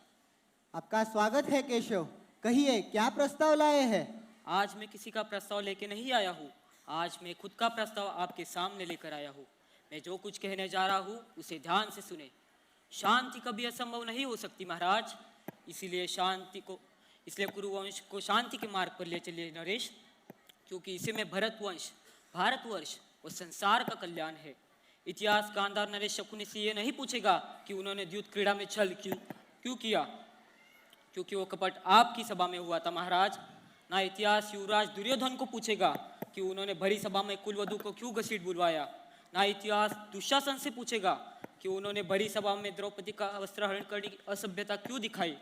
आपका स्वागत है केशव, कहिए क्या प्रस्ताव लाए हैं? आज मैं किसी का प्रस्ताव लेके नहीं आया हूँ, आज मैं खुद का प्रस्ताव आपके सामने लेकर आया हूँ। मैं जो कुछ कहने जा रहा हूँ उसे ध्यान से सुने। शांति कभी असंभव नहीं हो सकती महाराज, इसलिए कुरुवंश को शांति के मार्ग पर ले चलिए नरेश, क्योंकि इसी में भरतवंश, भारतवर्ष और संसार का कल्याण है। इतिहास गांधार नरेश शकुनी से ये नहीं पूछेगा कि उन्होंने द्यूत क्रीड़ा में छल क्यों किया, क्योंकि वो कपट आपकी सभा में हुआ था महाराज। ना इतिहास युवराज दुर्योधन को पूछेगा कि उन्होंने भरी सभा में कुलवधु को क्यों घसीट बुलवाया। ना इतिहास दुशासन से पूछेगा कि उन्होंने भरी सभा में द्रौपदी का वस्त्रहरण करने की असभ्यता क्यों दिखाई,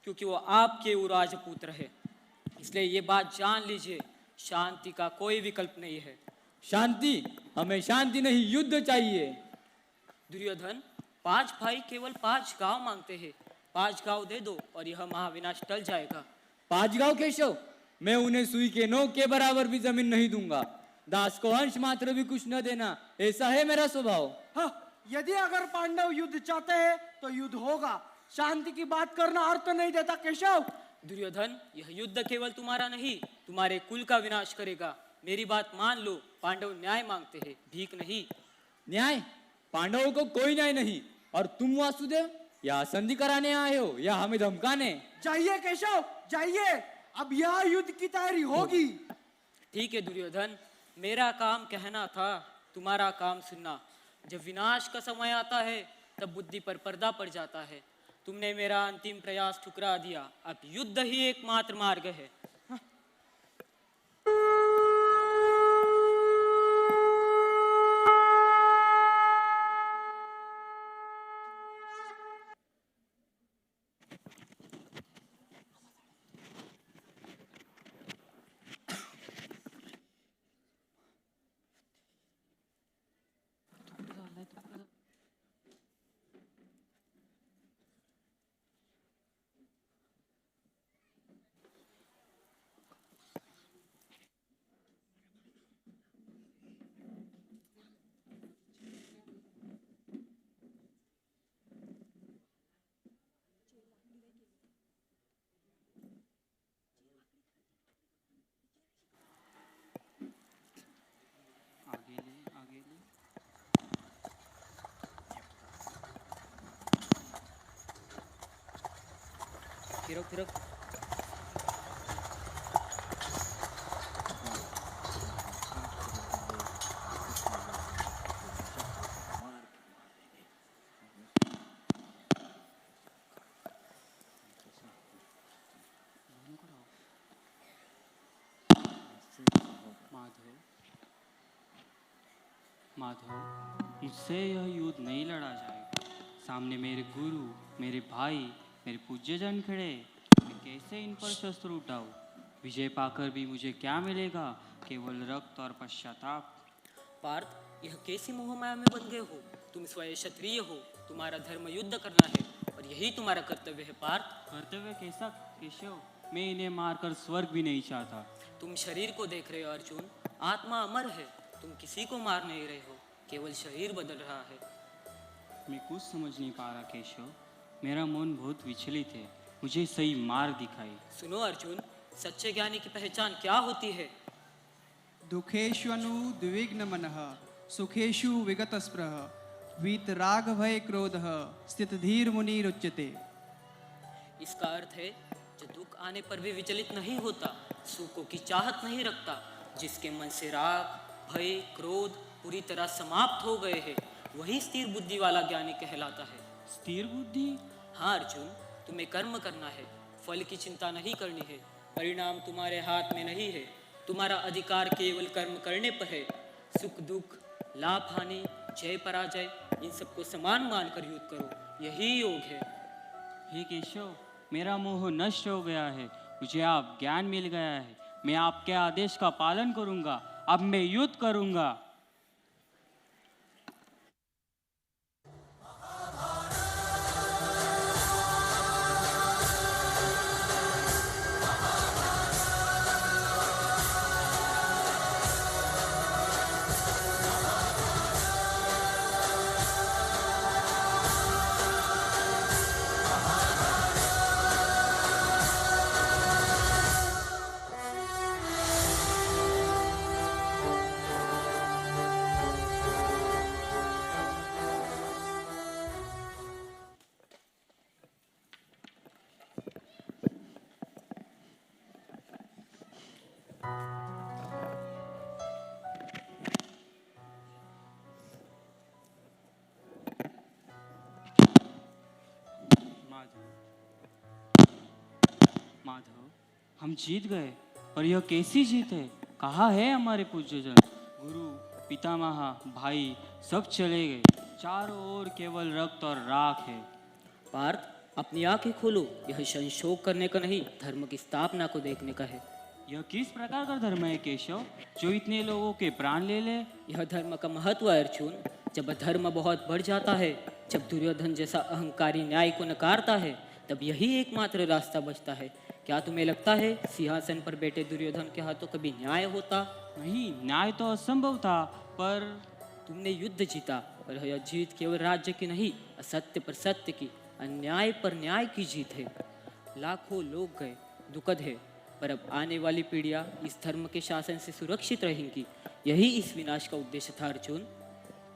क्योंकि वो आपके युवराज पुत्र है। इसलिए ये बात जान लीजिए, शांति का कोई विकल्प नहीं है। शांति? हमें शांति नहीं, युद्ध चाहिए। दुर्योधन, 5 भाई केवल 5 गांव मांगते हैं। 5 गांव दे दो और यह महाविनाश टल जाएगा। 5 गांव केशव? मैं उन्हें सुई के नोक के बराबर भी जमीन नहीं दूंगा। दास को अंश मात्र भी कुछ न देना, ऐसा है मेरा स्वभाव। हाँ, यदि अगर पांडव युद्ध चाहते हैं तो युद्ध होगा। शांति की बात करना अर्थ नहीं देता केशव। दुर्योधन, यह युद्ध केवल तुम्हारा नहीं, तुम्हारे कुल का विनाश करेगा। मेरी बात मान लो, पांडव न्याय मांगते हैं, भीख नहीं। न्याय? पांडवों को कोई न्याय नहीं। और तुम वासुदेव या संधि कराने आए हो या हमें धमकाने? जाइए केशव, जाइए, अब यह युद्ध की तैयारी होगी। ठीक है दुर्योधन, मेरा काम कहना था, तुम्हारा काम सुनना। जब विनाश का समय आता है तब बुद्धि पर पर्दा पड़ जाता है। तुमने मेरा अंतिम प्रयास ठुकरा दिया। अब युद्ध ही एकमात्र मार्ग है। फिरो माधव, मुझसे यह युद्ध नहीं लड़ा जाएगा। सामने मेरे गुरु, मेरे भाई, मेरे पूज्यजन खड़े, मैं कैसे इन पर शस्त्र उठाऊं? विजय पाकर भी मुझे क्या मिलेगा? केवल रक्त और पश्चाताप। पार्थ, यह कैसी मोहमाया में बन गए हो? तुम स्वयं क्षत्रिय हो, तुम्हारा धर्म युद्ध करना है और यही तुम्हारा कर्तव्य है। पार्थ, कर्तव्य कैसा केशव? मैं इन्हें मारकर स्वर्ग भी नहीं चाहता। तुम शरीर को देख रहे हो अर्जुन, आत्मा अमर है। तुम किसी को मार नहीं रहे हो, केवल शरीर बदल रहा है। मैं कुछ समझ नहीं पा रहा केशव, मेरा मन बहुत विचलित है। मुझे सही मार्ग दिखाई। सुनो अर्जुन, सच्चे ज्ञानी की पहचान क्या होती है? दुखेष्वनु द्विविघ्न मनः, सुखेषु विगत स्पृह, वीतराग भय क्रोधः, स्थित धीर मुनिरुच्यते। इसका अर्थ है जो दुख आने पर भी विचलित नहीं होता, सुखों की चाहत नहीं रखता, जिसके मन से राग, भय, क्रोध पूरी तरह समाप्त हो गए हैं, वही स्थिर बुद्धि वाला ज्ञानी कहलाता है। स्थिर बुद्धि? हाँ अर्जुन, तुम्हें कर्म करना है, फल की चिंता नहीं करनी है। परिणाम तुम्हारे हाथ में नहीं है, तुम्हारा अधिकार केवल कर्म करने पर है। सुख दुख, लाभ हानि, जय पराजय, इन सबको समान मानकर युद्ध करो, यही योग है। हे केशव, मेरा मोह नष्ट हो गया है, मुझे आप ज्ञान मिल गया है। मैं आपके आदेश का पालन करूंगा। अब मैं युद्ध करूंगा। माधव, हम जीत गए, पर यह कैसी जीत है? कहाँ है हमारे पूज्यजन? गुरु, पितामह, भाई सब चले गए। चारों ओर केवल रक्त और राख है। पार्थ, अपनी आंखें खोलो, यह संशोक करने का नहीं, धर्म की स्थापना को देखने का है। यह किस प्रकार का धर्म है केशव, जो इतने लोगों के प्राण ले ले? यह धर्म का महत्व है अर्जुन। जब धर्म बहुत बढ़ जाता है, जब दुर्योधन जैसा अहंकारी न्याय को नकारता है, तब यही एकमात्र रास्ता बचता है। क्या तुम्हें लगता है सिंहासन पर बैठे दुर्योधन के हाथों कभी न्याय होता? नहीं, न्याय तो असंभव था, पर तुमने युद्ध जीता, और यह जीत केवल राज्य की नहीं, असत्य पर सत्य की, अन्याय पर न्याय की जीत है। लाखों लोग गए, दुखद है, पर अब आने वाली पीढ़ियां इस धर्म के शासन से सुरक्षित रहेंगी। यही इस विनाश का उद्देश्य था अर्जुन।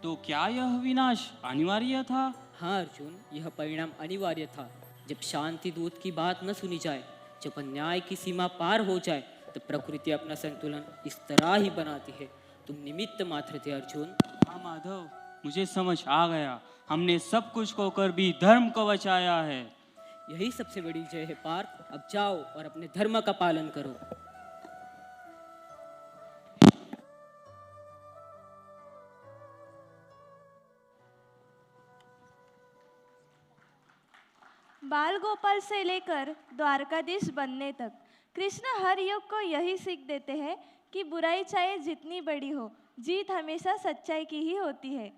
तो क्या यह विनाश अनिवार्य था? हाँ अर्जुन, यह परिणाम अनिवार्य था। जब शांति दूत की बात न सुनी जाए, जब अन्याय की सीमा पार हो जाए, तो प्रकृति अपना संतुलन इस तरह ही बनाती है। तुम निमित्त मात्र थे अर्जुन। हाँ माधव, मुझे समझ आ गया। हमने सब कुछ खोकर भी धर्म को बचाया है। यही सबसे बड़ी जय है पार्थ। अब जाओ और अपने धर्म का पालन करो। बाल गोपाल से लेकर द्वारकाधीश बनने तक कृष्ण हर युग को यही सीख देते हैं कि बुराई चाहे जितनी बड़ी हो, जीत हमेशा सच्चाई की ही होती है।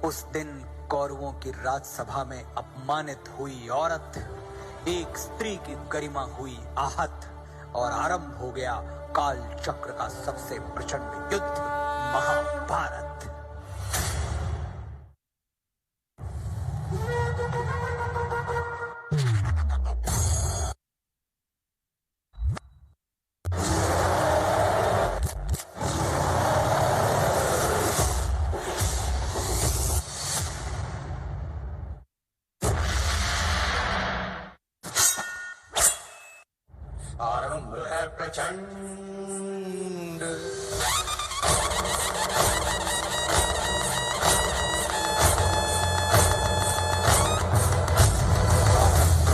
उस दिन कौरवों की राजसभा में अपमानित हुई औरत, एक स्त्री की गरिमा हुई आहत और आरंभ हो गया काल चक्र का सबसे प्रचंड युद्ध, महाभारत। आरंभ है प्रचंड।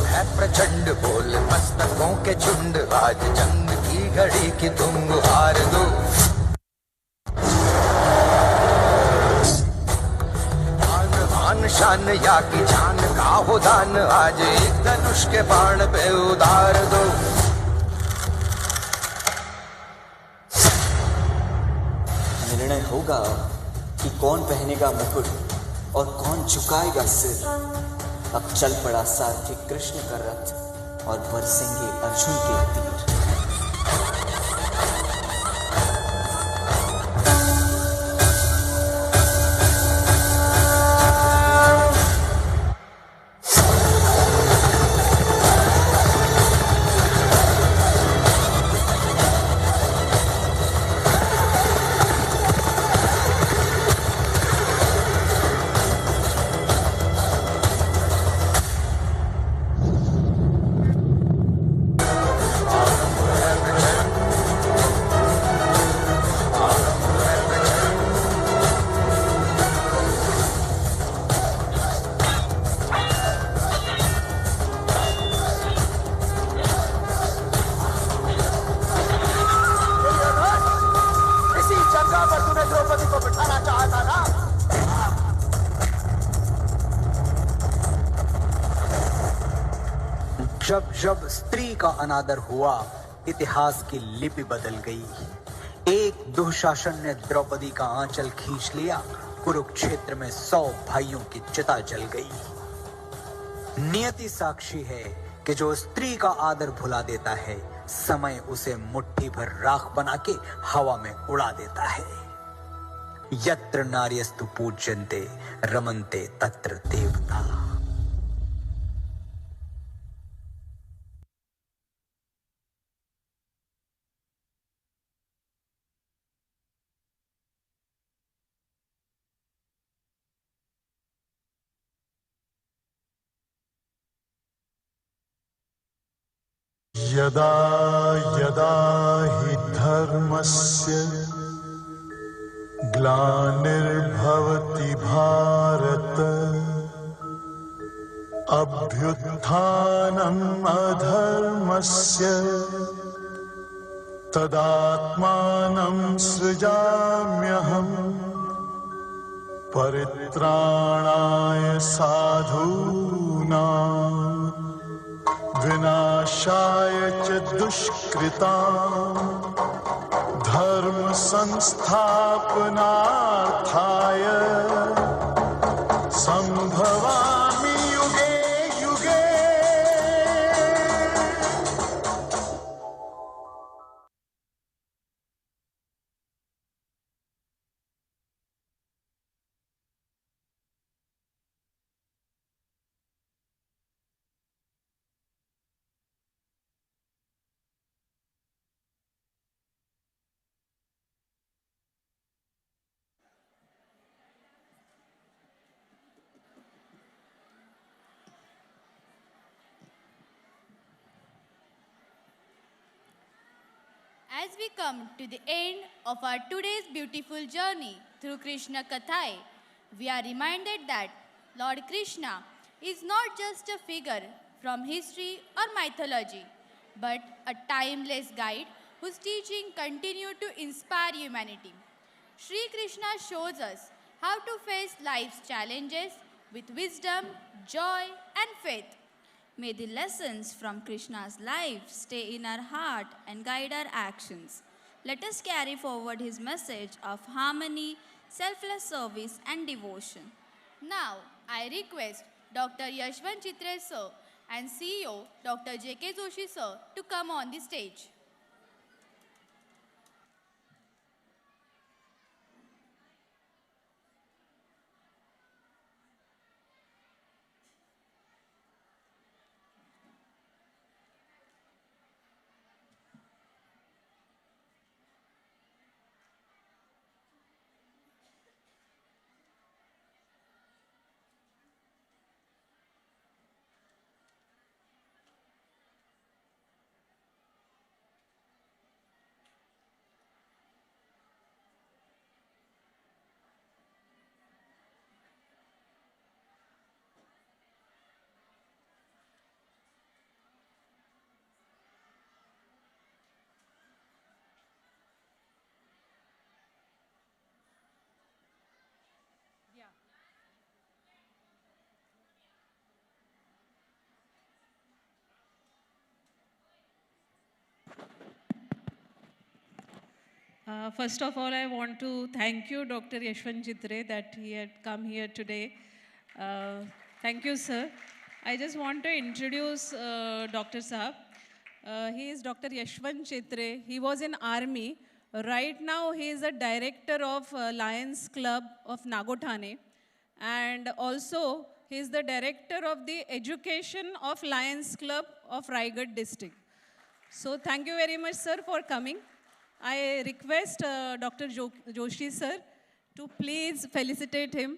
है प्रचंड बोल मस्तकों के झुंड, आज जंग की घड़ी की तुम हार दो। आन शान या की जान का हो दान, आज एक धनुष के बाण पे उतार दो। निर्णय होगा कि कौन पहनेगा मुकुट और कौन झुकाएगा सिर। अब चल पड़ा सारथी कृष्ण का रथ और बरसेंगे अर्जुन के तीर। जब जब स्त्री का अनादर हुआ, इतिहास की लिपि बदल गई। एक दुशासन ने द्रौपदी का आंचल खींच लिया, कुरुक्षेत्र में 100 भाइयों की चिता जल गई। नियति साक्षी है कि जो स्त्री का आदर भुला देता है, समय उसे मुट्ठी भर राख बना के हवा में उड़ा देता है। यत्र नार्यस्तु पूज्यन्ते रमन्ते तत्र देवता। यदा यदा हि धर्मस्य ग्लानिर्भवति भारत, अभ्युत्थानम् अधर्मस्य तदात्मानं सृजाम्यहम्। परित्राणाय साधूनां विनाशाय च दुष्कृतां, धर्म संस्थापनार्थाय संभवामि युगे युगे। As we come to the end of our today's beautiful journey through Krishna Kathai, we are reminded that Lord Krishna is not just a figure from history or mythology, but a timeless guide whose teaching continue to inspire humanity. Sri Krishna shows us how to face life's challenges with wisdom, joy, and faith. May the lessons from Krishna's life stay in our heart and guide our actions. Let us carry forward his message of harmony, selfless service, and devotion. Now, I request Dr. Yashwant Chitre sir and CEO Dr. J.K. Joshi sir to come on the stage. First of all, I want to thank you, Dr. Yashwant Chitre, that he had come here today. Thank you, sir. I just want to introduce Dr. Sahab. He is Dr. Yashwant Chitre. He was in army. Right now, he is a director of Lions Club of Nagothane. And also, he is the director of the education of Lions Club of Raigad district. So thank you very much, sir, for coming. I request Dr. Joshi, sir, to please felicitate him.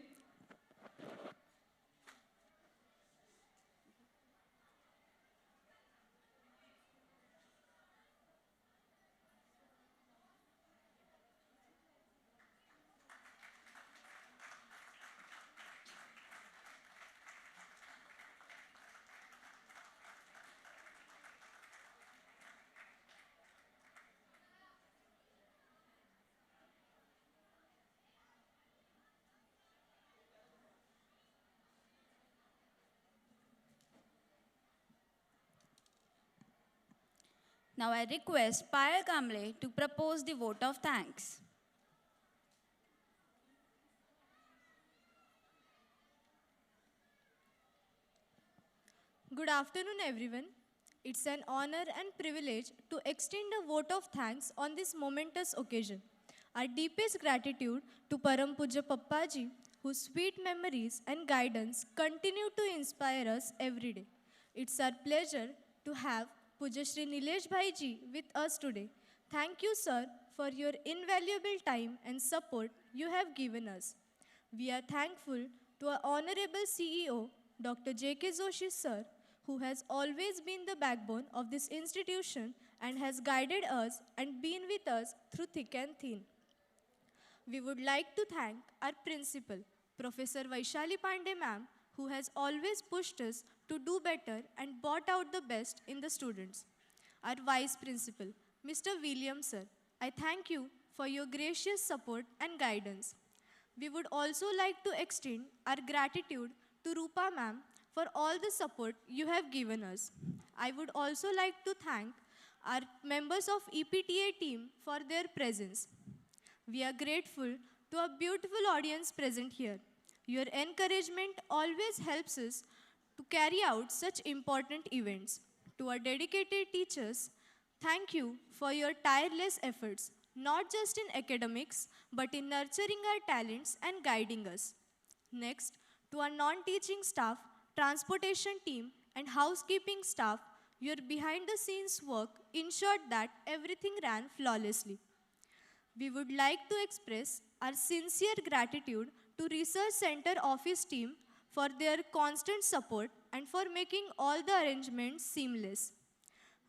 Now I request Payal Kamble to propose the vote of thanks. Good afternoon, everyone. It's an honor and privilege to extend a vote of thanks on this momentous occasion. Our deepest gratitude to Param Puja Pappaji, whose sweet memories and guidance continue to inspire us every day. It's our pleasure to have Puja Shri Nilesh Bhai ji with us today. Thank you, sir, for your invaluable time and support you have given us. We are thankful to our Honorable CEO, Dr. J.K. Joshi, sir, who has always been the backbone of this institution and has guided us and been with us through thick and thin. We would like to thank our principal, Professor Vaishali Pandey ma'am, who has always pushed us to do better and brought out the best in the students. Our vice principal, Mr. Williams, sir, I thank you for your gracious support and guidance. We would also like to extend our gratitude to Rupa ma'am for all the support you have given us. I would also like to thank our members of EPTA team for their presence. We are grateful to a beautiful audience present here. Your encouragement always helps us to carry out such important events. To our dedicated teachers, thank you for your tireless efforts, not just in academics, but in nurturing our talents and guiding us. Next, to our non-teaching staff, transportation team, and housekeeping staff, your behind-the-scenes work ensured that everything ran flawlessly. We would like to express our sincere gratitude to Research Center office team for their constant support and for making all the arrangements seamless.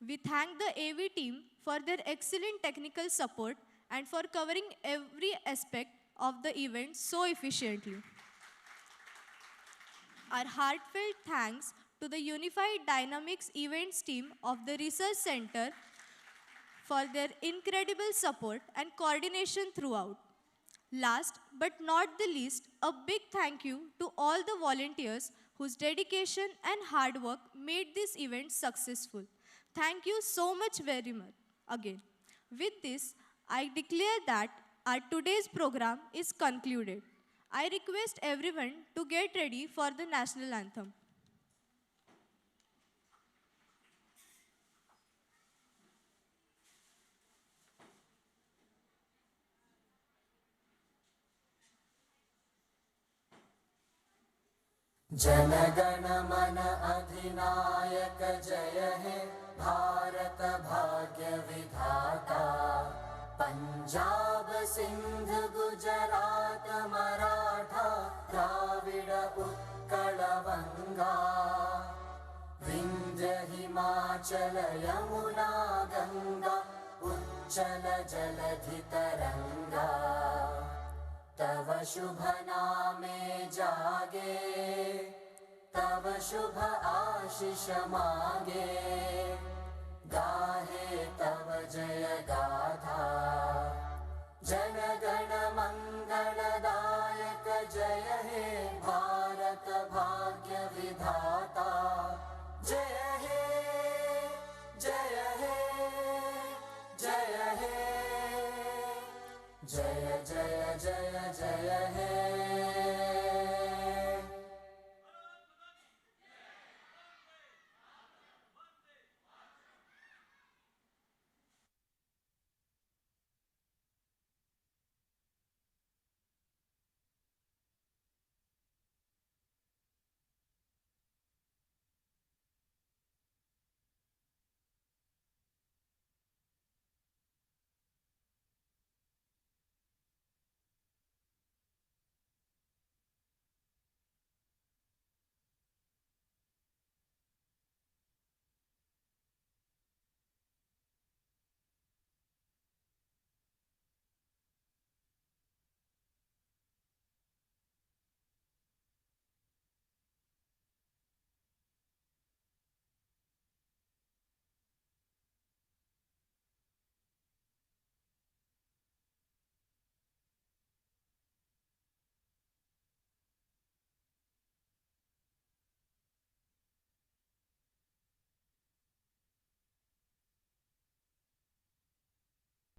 We thank the AV team for their excellent technical support and for covering every aspect of the event so efficiently. Our heartfelt thanks to the Unified Dynamics Events team of the Research Center for their incredible support and coordination throughout. Last but not the least, a big thank you to all the volunteers whose dedication and hard work made this event successful. Thank you so much very much again. With this, I declare that our today's program is concluded. I request everyone to get ready for the national anthem. जनगण मन अधिनायक जय हे भारत भाग्य विधाता पंजाब सिंध गुजरात मराठा द्राविड उत्कल बंगा विंध्य हिमाचल यमुना गंगा उच्चल जलधि तरंगा तव शुभ नामे जागे तव शुभ आशीष मागे गाहे तव जय गाथा जन गण मंगलदायक जय हे भारत भाग्य विधाता जय हे जय हे जय हे जय जय जय जय हे